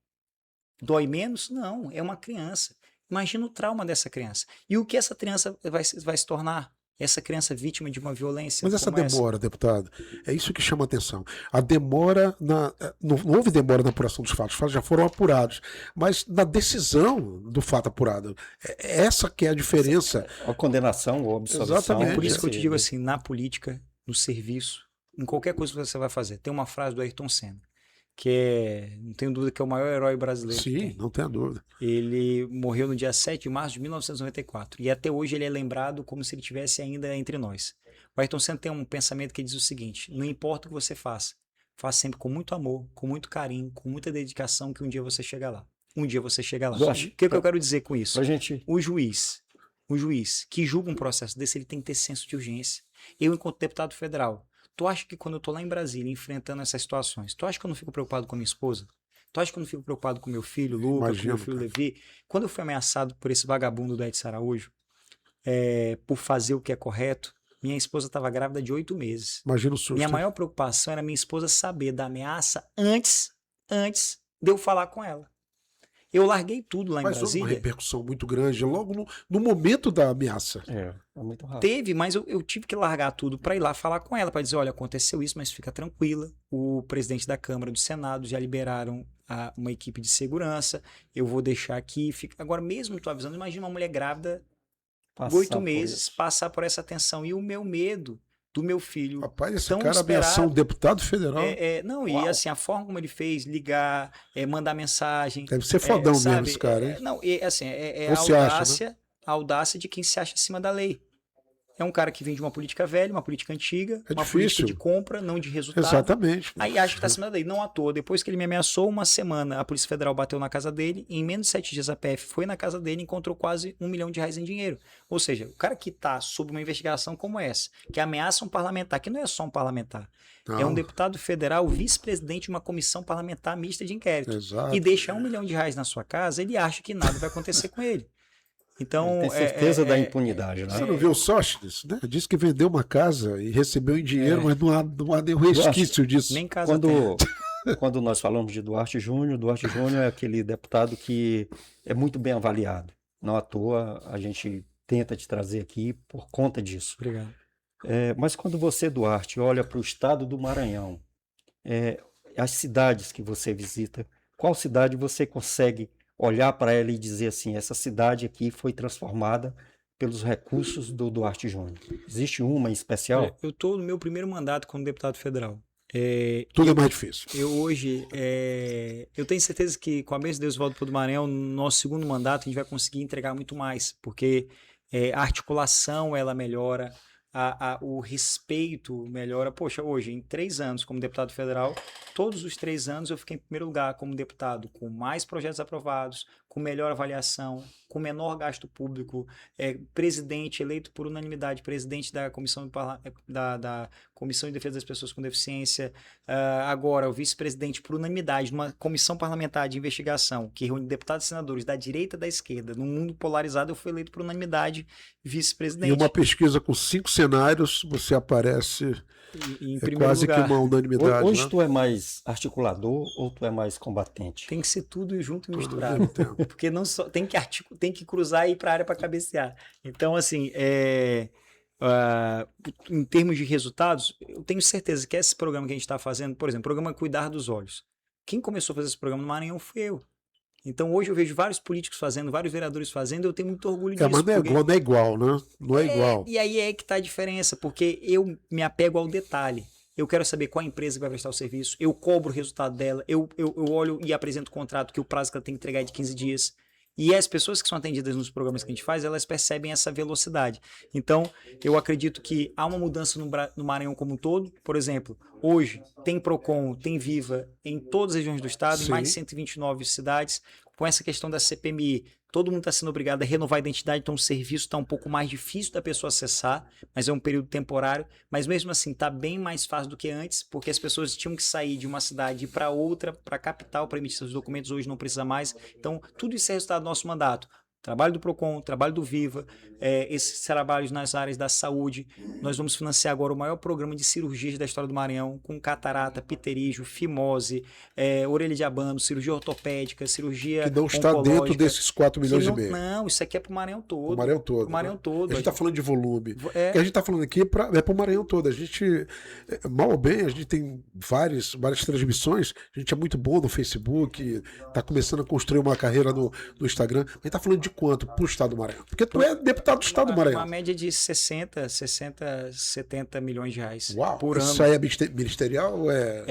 Dói menos? Não, é uma criança. Imagina o trauma dessa criança. E o que essa criança vai se tornar? Essa criança vítima de uma violência.
Mas essa demora, deputado, é isso que chama a atenção. A demora, não houve demora na apuração dos fatos, os fatos já foram apurados, mas na decisão do fato apurado. Essa que é a diferença.
A condenação ou absolvição.
Exatamente.
É por isso que eu te digo assim, na política, no serviço, em qualquer coisa que você vai fazer. Tem uma frase do Ayrton Senna, que não tenho dúvida que é o maior herói brasileiro.
Sim, não tenho dúvida.
Ele morreu no dia 7 de março de 1994 e até hoje ele é lembrado como se ele estivesse ainda entre nós. O Ayrton Senna tem um pensamento que diz o seguinte: não importa o que você faça sempre com muito amor, com muito carinho, com muita dedicação, que um dia você chega lá. Um dia você chega lá. O que eu quero dizer com isso? O juiz que julga um processo desse, ele tem que ter senso de urgência. Eu, enquanto deputado federal, tu acha que quando eu tô lá em Brasília enfrentando essas situações, tu acha que eu não fico preocupado com a minha esposa? Tu acha que eu não fico preocupado com meu filho, Lucas, com meu filho Levi? Quando eu fui ameaçado por esse vagabundo do Edson Araújo, por fazer o que é correto, minha esposa estava grávida de 8 meses.
Imagina o susto.
Minha maior preocupação era minha esposa saber da ameaça antes de eu falar com ela. Eu larguei tudo lá em Brasília. Mas houve
uma repercussão muito grande logo no momento da ameaça.
É muito rápido.
Teve, mas eu tive que largar tudo para ir lá falar com ela, para dizer, olha, aconteceu isso, mas fica tranquila. O presidente da Câmara, do Senado, já liberaram uma equipe de segurança. Eu vou deixar aqui. Agora, mesmo tô avisando, imagina uma mulher grávida, 8 meses, passar por essa tensão. E o meu medo do meu filho.
Rapaz, esse cara ameaçou um deputado federal.
Não, Uau. E assim, a forma como ele fez, ligar, mandar mensagem.
Deve ser fodão mesmo esse cara, hein?
Não, assim, a audácia de quem se acha acima da lei. É um cara que vem de uma política velha, uma política antiga, uma política de compra, não de resultado.
Exatamente.
Aí acha que está acima da lei. Não à toa. Depois que ele me ameaçou, uma semana, a Polícia Federal bateu na casa dele, e em menos de 7 dias a PF foi na casa dele e encontrou quase R$1 milhão em dinheiro. Ou seja, o cara que está sob uma investigação como essa, que ameaça um parlamentar, que não é só um parlamentar, é um deputado federal, vice-presidente de uma comissão parlamentar mista de inquérito.
Exato.
E deixa R$1 milhão na sua casa, ele acha que nada vai acontecer com ele. Então,
tem certeza da impunidade, né?
Você não viu o Sócrates, né? Disse que vendeu uma casa e recebeu em dinheiro, mas não há nenhum resquício disso.
Nem casa
quando nós falamos de Duarte Júnior é aquele deputado que é muito bem avaliado. Não à toa a gente tenta te trazer aqui por conta disso.
Obrigado.
Mas quando você, Duarte, olha para o estado do Maranhão, as cidades que você visita, qual cidade você consegue olhar para ela e dizer assim, essa cidade aqui foi transformada pelos recursos do Duarte Júnior? Existe uma em especial?
Eu estou no meu primeiro mandato como deputado federal.
Tudo é mais difícil.
Eu tenho certeza que com a bênção de Deus, Valdo do Maranhão, no nosso segundo mandato, a gente vai conseguir entregar muito mais, porque a articulação ela melhora, o respeito melhora. Poxa, hoje, em 3 anos como deputado federal, todos os 3 anos eu fiquei em primeiro lugar como deputado, com mais projetos aprovados, com melhor avaliação, com menor gasto público, presidente eleito por unanimidade, presidente da Comissão da Comissão de Defesa das Pessoas com Deficiência, agora o vice-presidente por unanimidade, numa comissão parlamentar de investigação, que reúne deputados e senadores da direita e da esquerda. No mundo polarizado, eu fui eleito por unanimidade vice-presidente.
E uma pesquisa com 5 cenários, você aparece
em primeiro
quase
lugar.
que uma unanimidade.
Hoje
né?
tu é mais articulador ou tu é mais combatente?
Tem que ser tudo junto e
Tudo
misturado.
ao mesmo tempo.
Porque não só tem que cruzar e ir para a área para cabecear. Então, assim, em termos de resultados, eu tenho certeza que esse programa que a gente está fazendo, por exemplo, o programa Cuidar dos Olhos. Quem começou a fazer esse programa no Maranhão fui eu. Então, hoje eu vejo vários políticos fazendo, vários vereadores fazendo, eu tenho muito orgulho disso.
Mas não é igual, né? Não é igual.
E aí é que está a diferença, porque eu me apego ao detalhe. Eu quero saber qual a empresa que vai prestar o serviço, eu cobro o resultado dela, eu olho e apresento o contrato, que o prazo que ela tem que entregar é de 15 dias. E as pessoas que são atendidas nos programas que a gente faz, elas percebem essa velocidade. Então, eu acredito que há uma mudança no Maranhão como um todo. Por exemplo, hoje tem PROCON, tem Viva em todas as regiões do estado,
Sim.
em mais de 129 cidades. Com essa questão da CPMI, todo mundo está sendo obrigado a renovar a identidade, então o serviço está um pouco mais difícil da pessoa acessar, mas é um período temporário. Mas mesmo assim, está bem mais fácil do que antes, porque as pessoas tinham que sair de uma cidade para outra, para a capital, para emitir seus documentos, hoje não precisa mais. Então, tudo isso é resultado do nosso mandato. Trabalho do PROCON, trabalho do Viva, esses trabalhos nas áreas da saúde. Nós vamos financiar agora o maior programa de cirurgias da história do Maranhão, com catarata, pterígio, fimose, orelha de abano, cirurgia ortopédica, cirurgia
Que não está dentro desses 4 milhões e meio.
Não, isso aqui é para o Maranhão todo.
O Maranhão todo.
O Maranhão todo.
A gente está falando de volume. O
É.
que a gente está falando aqui é para o Maranhão todo. A gente, mal ou bem, a gente tem várias transmissões. A gente é muito bom no Facebook, está começando a construir uma carreira no Instagram. A gente está falando de quanto para o estado do Maranhão? Porque tu é deputado do estado do Maranhão.
Uma média de 60, 70 milhões de reais
Uau,
por ano.
isso aí é ministerial ou é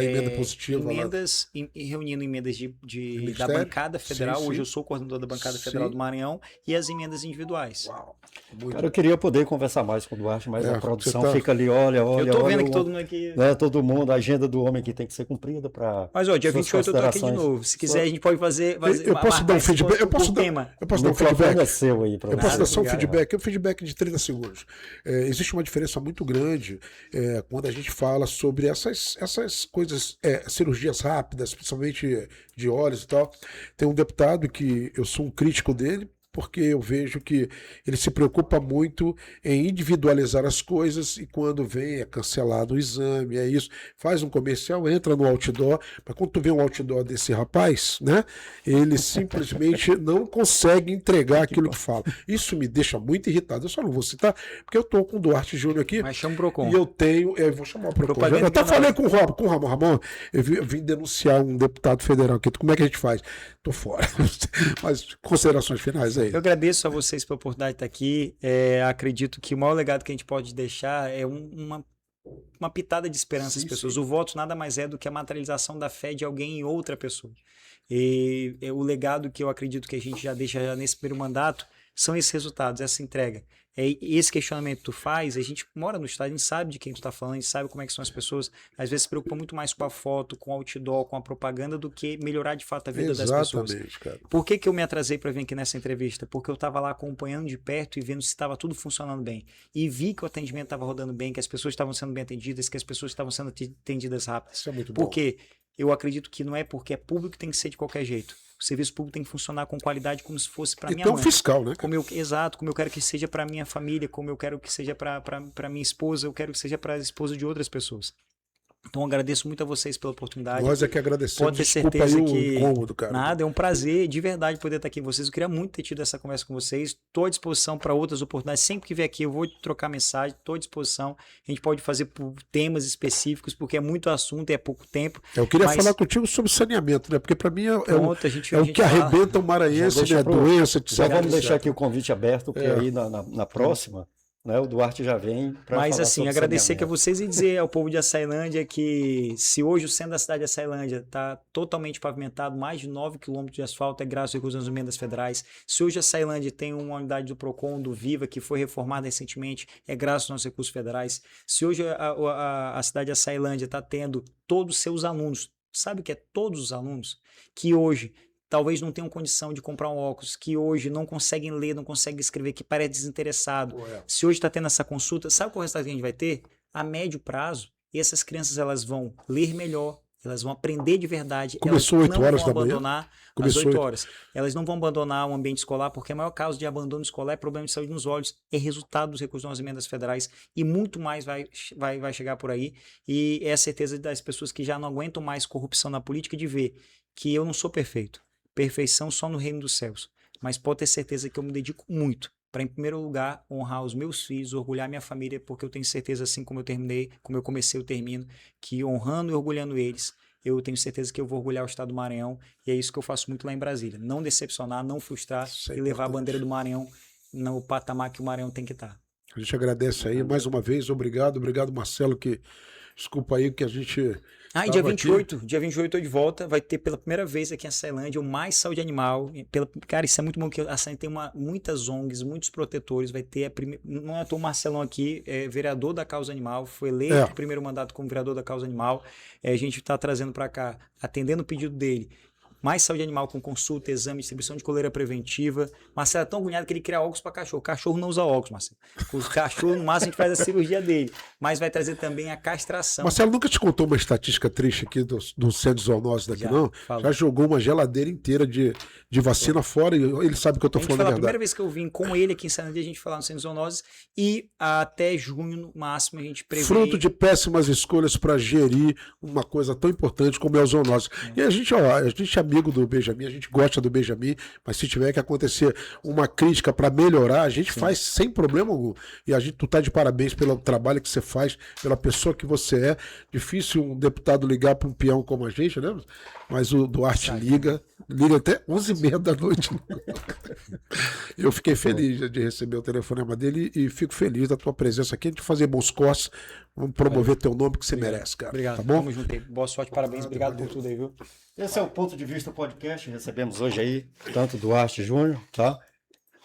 emenda positiva?
Reunindo emendas da
Ministério?
bancada federal.
Sim, sim.
Hoje eu sou coordenador da bancada federal
Sim.
do Maranhão e as emendas individuais.
Uau, muito
Cara, eu queria poder conversar mais com o Duarte, mas a
você
produção
tá-
fica ali, olha.
Eu tô vendo
olha,
que todo mundo aqui...
todo mundo, a agenda do homem aqui tem que ser cumprida para.
Mas, ó, dia 28 eu tô aqui de novo. Se quiser, a gente pode fazer
Eu posso dar um feedback? Eu posso dar
tema.
um
O microfone é
feedback?
seu aí,
Eu posso dar só um
obrigado.
feedback? É um feedback de 30 segundos. Existe uma diferença muito grande quando a gente fala sobre essas coisas, cirurgias rápidas, principalmente de olhos e tal. Tem um deputado que eu sou um crítico dele, porque eu vejo que ele se preocupa muito em individualizar as coisas e quando vem é cancelado o exame, é isso, faz um comercial, entra no outdoor, mas quando tu vê um outdoor desse rapaz, né, ele simplesmente não consegue entregar aquilo que fala. Isso me deixa muito irritado. Eu só não vou citar, porque eu tô com o Duarte Júnior aqui,
Mas chama o PROCON.
e eu tenho, eu vou chamar o PROCON.
Propaganda
Eu até
enganosa.
falei com o Ramon, eu vim denunciar um deputado federal aqui. Como é que a gente faz? Tô fora. Mas considerações finais aí.
Eu agradeço a vocês pela oportunidade de estar aqui. Acredito que o maior legado que a gente pode deixar é uma pitada de esperança às
Sim,
pessoas.
sim.
O voto nada mais é do que a materialização da fé de alguém em outra pessoa. E o legado que eu acredito que a gente já deixa já nesse primeiro mandato são esses resultados, essa entrega. Esse questionamento que tu faz, a gente mora no estado, a gente sabe de quem tu tá falando, a gente sabe como é que são as pessoas, às vezes se preocupa muito mais com a foto, com o outdoor, com a propaganda, do que melhorar de fato a vida das pessoas.
Exatamente, cara.
Por que eu me atrasei para vir aqui nessa entrevista? Porque eu estava lá acompanhando de perto e vendo se estava tudo funcionando bem. E vi que o atendimento estava rodando bem, que as pessoas estavam sendo bem atendidas, que as pessoas estavam sendo atendidas rápidas.
Isso é muito bom.
Porque eu acredito que não é porque é público que tem que ser de qualquer jeito. O serviço público tem que funcionar com qualidade como se fosse para minha
Então,
mãe.
fiscal, né?
Exato, como eu quero que seja para minha família, como eu quero que seja para minha esposa, eu quero que seja para a esposa de outras pessoas. Então, agradeço muito a vocês pela oportunidade.
Nós é que agradecemos.
Pode ter
Desculpa
certeza
aí
que
o incômodo, cara.
nada, é um prazer de verdade poder estar aqui com vocês. Eu queria muito ter tido essa conversa com vocês. Estou à disposição para outras oportunidades. Sempre que vier aqui, eu vou trocar mensagem. Estou à disposição. A gente pode fazer por temas específicos, porque é muito assunto e é pouco tempo.
Eu queria falar contigo sobre saneamento, né? Porque para mim é o que arrebenta o maranhense, né? Doença, etc.
Já vamos deixar aqui o convite aberto, porque aí na próxima, né, o Duarte já vem para falar.
Mas assim,
sobre
agradecer
saneamento.
que vocês e dizer ao povo de Açailândia que se hoje o centro da cidade de Açailândia está totalmente pavimentado, mais de 9 quilômetros de asfalto, é graças aos recursos das emendas federais. Se hoje a Açailândia tem uma unidade do PROCON, do Viva, que foi reformada recentemente, é graças aos nossos recursos federais. Se hoje a cidade de Açailândia está tendo todos os seus alunos, sabe o que é todos os alunos? Que hoje talvez não tenham condição de comprar um óculos, que hoje não conseguem ler, não conseguem escrever, que parece desinteressado. Se hoje está tendo essa consulta, sabe qual resultado que a gente vai ter? A médio prazo, essas crianças elas vão ler melhor, elas vão aprender de verdade.
Começou
elas
8 horas
não vão
da manhã?
abandonar às
Começou
8 horas. Elas não vão abandonar o ambiente escolar, porque a maior causa de abandono escolar é problema de saúde nos olhos, é resultado dos recursos das emendas federais e muito mais vai chegar por aí. E é a certeza das pessoas que já não aguentam mais corrupção na política de ver que eu não sou perfeito. Perfeição só no reino dos céus. Mas pode ter certeza que eu me dedico muito para, em primeiro lugar, honrar os meus filhos, orgulhar minha família, porque eu tenho certeza, assim como eu comecei, eu termino, que honrando e orgulhando eles, eu tenho certeza que eu vou orgulhar o estado do Maranhão, e é isso que eu faço muito lá em Brasília. Não decepcionar, não frustrar e levar a bandeira do Maranhão no patamar que o Maranhão tem que estar.
A gente agradece aí mais uma vez, obrigado, Marcelo, que desculpa aí que a gente...
E dia 28 eu tô de volta, vai ter pela primeira vez aqui em Açailândia o Mais Saúde Animal. Cara, isso é muito bom, que a Açailândia tem muitas ONGs, muitos protetores, vai ter não é o Marcelão aqui, é vereador da causa animal, foi eleito o primeiro mandato como vereador da causa animal. A gente está trazendo para cá, atendendo o pedido dele, Mais Saúde Animal com consulta, exame, distribuição de coleira preventiva. Marcelo é tão agoniado que ele cria óculos para cachorro. O cachorro não usa óculos, Marcelo. O cachorro, no máximo, a gente faz a cirurgia dele. Mas vai trazer também a castração.
Marcelo nunca te contou uma estatística triste aqui do centro de zoonose daqui, não?
Falo.
Já jogou uma geladeira inteira de vacina fora e ele sabe que eu tô falando a verdade.
A primeira vez que eu vim com ele aqui em Açailândia, a gente falar no centro de zoonose, e até junho, no máximo, a gente prevê...
Fruto de péssimas escolhas para gerir uma coisa tão importante como é a zoonose. E a gente é amigo do Benjamin, a gente gosta do Benjamin, mas se tiver que acontecer uma crítica para melhorar, a gente faz sem problema algum. E tu tá de parabéns pelo trabalho que você faz, pela pessoa que você é. Difícil um deputado ligar para um peão como a gente, né? Mas o Duarte liga até 11h30 da noite. Eu fiquei feliz de receber o telefonema dele e fico feliz da tua presença aqui, de fazer bons cortes. Vamos promover teu nome que você merece, cara.
Obrigado.
Tá bom?
Tamo junto aí. Boa sorte, parabéns. Obrigado por tudo aí, viu?
Esse é o Ponto de Vista Podcast. Recebemos hoje aí, tanto Duarte Júnior, tá?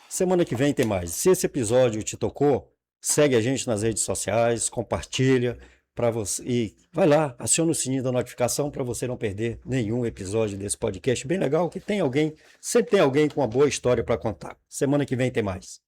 Semana que vem tem mais. Se esse episódio te tocou, segue a gente nas redes sociais, compartilha para você e vai lá, aciona o sininho da notificação para você não perder nenhum episódio desse podcast bem legal, que tem alguém, sempre tem alguém com uma boa história para contar. Semana que vem tem mais.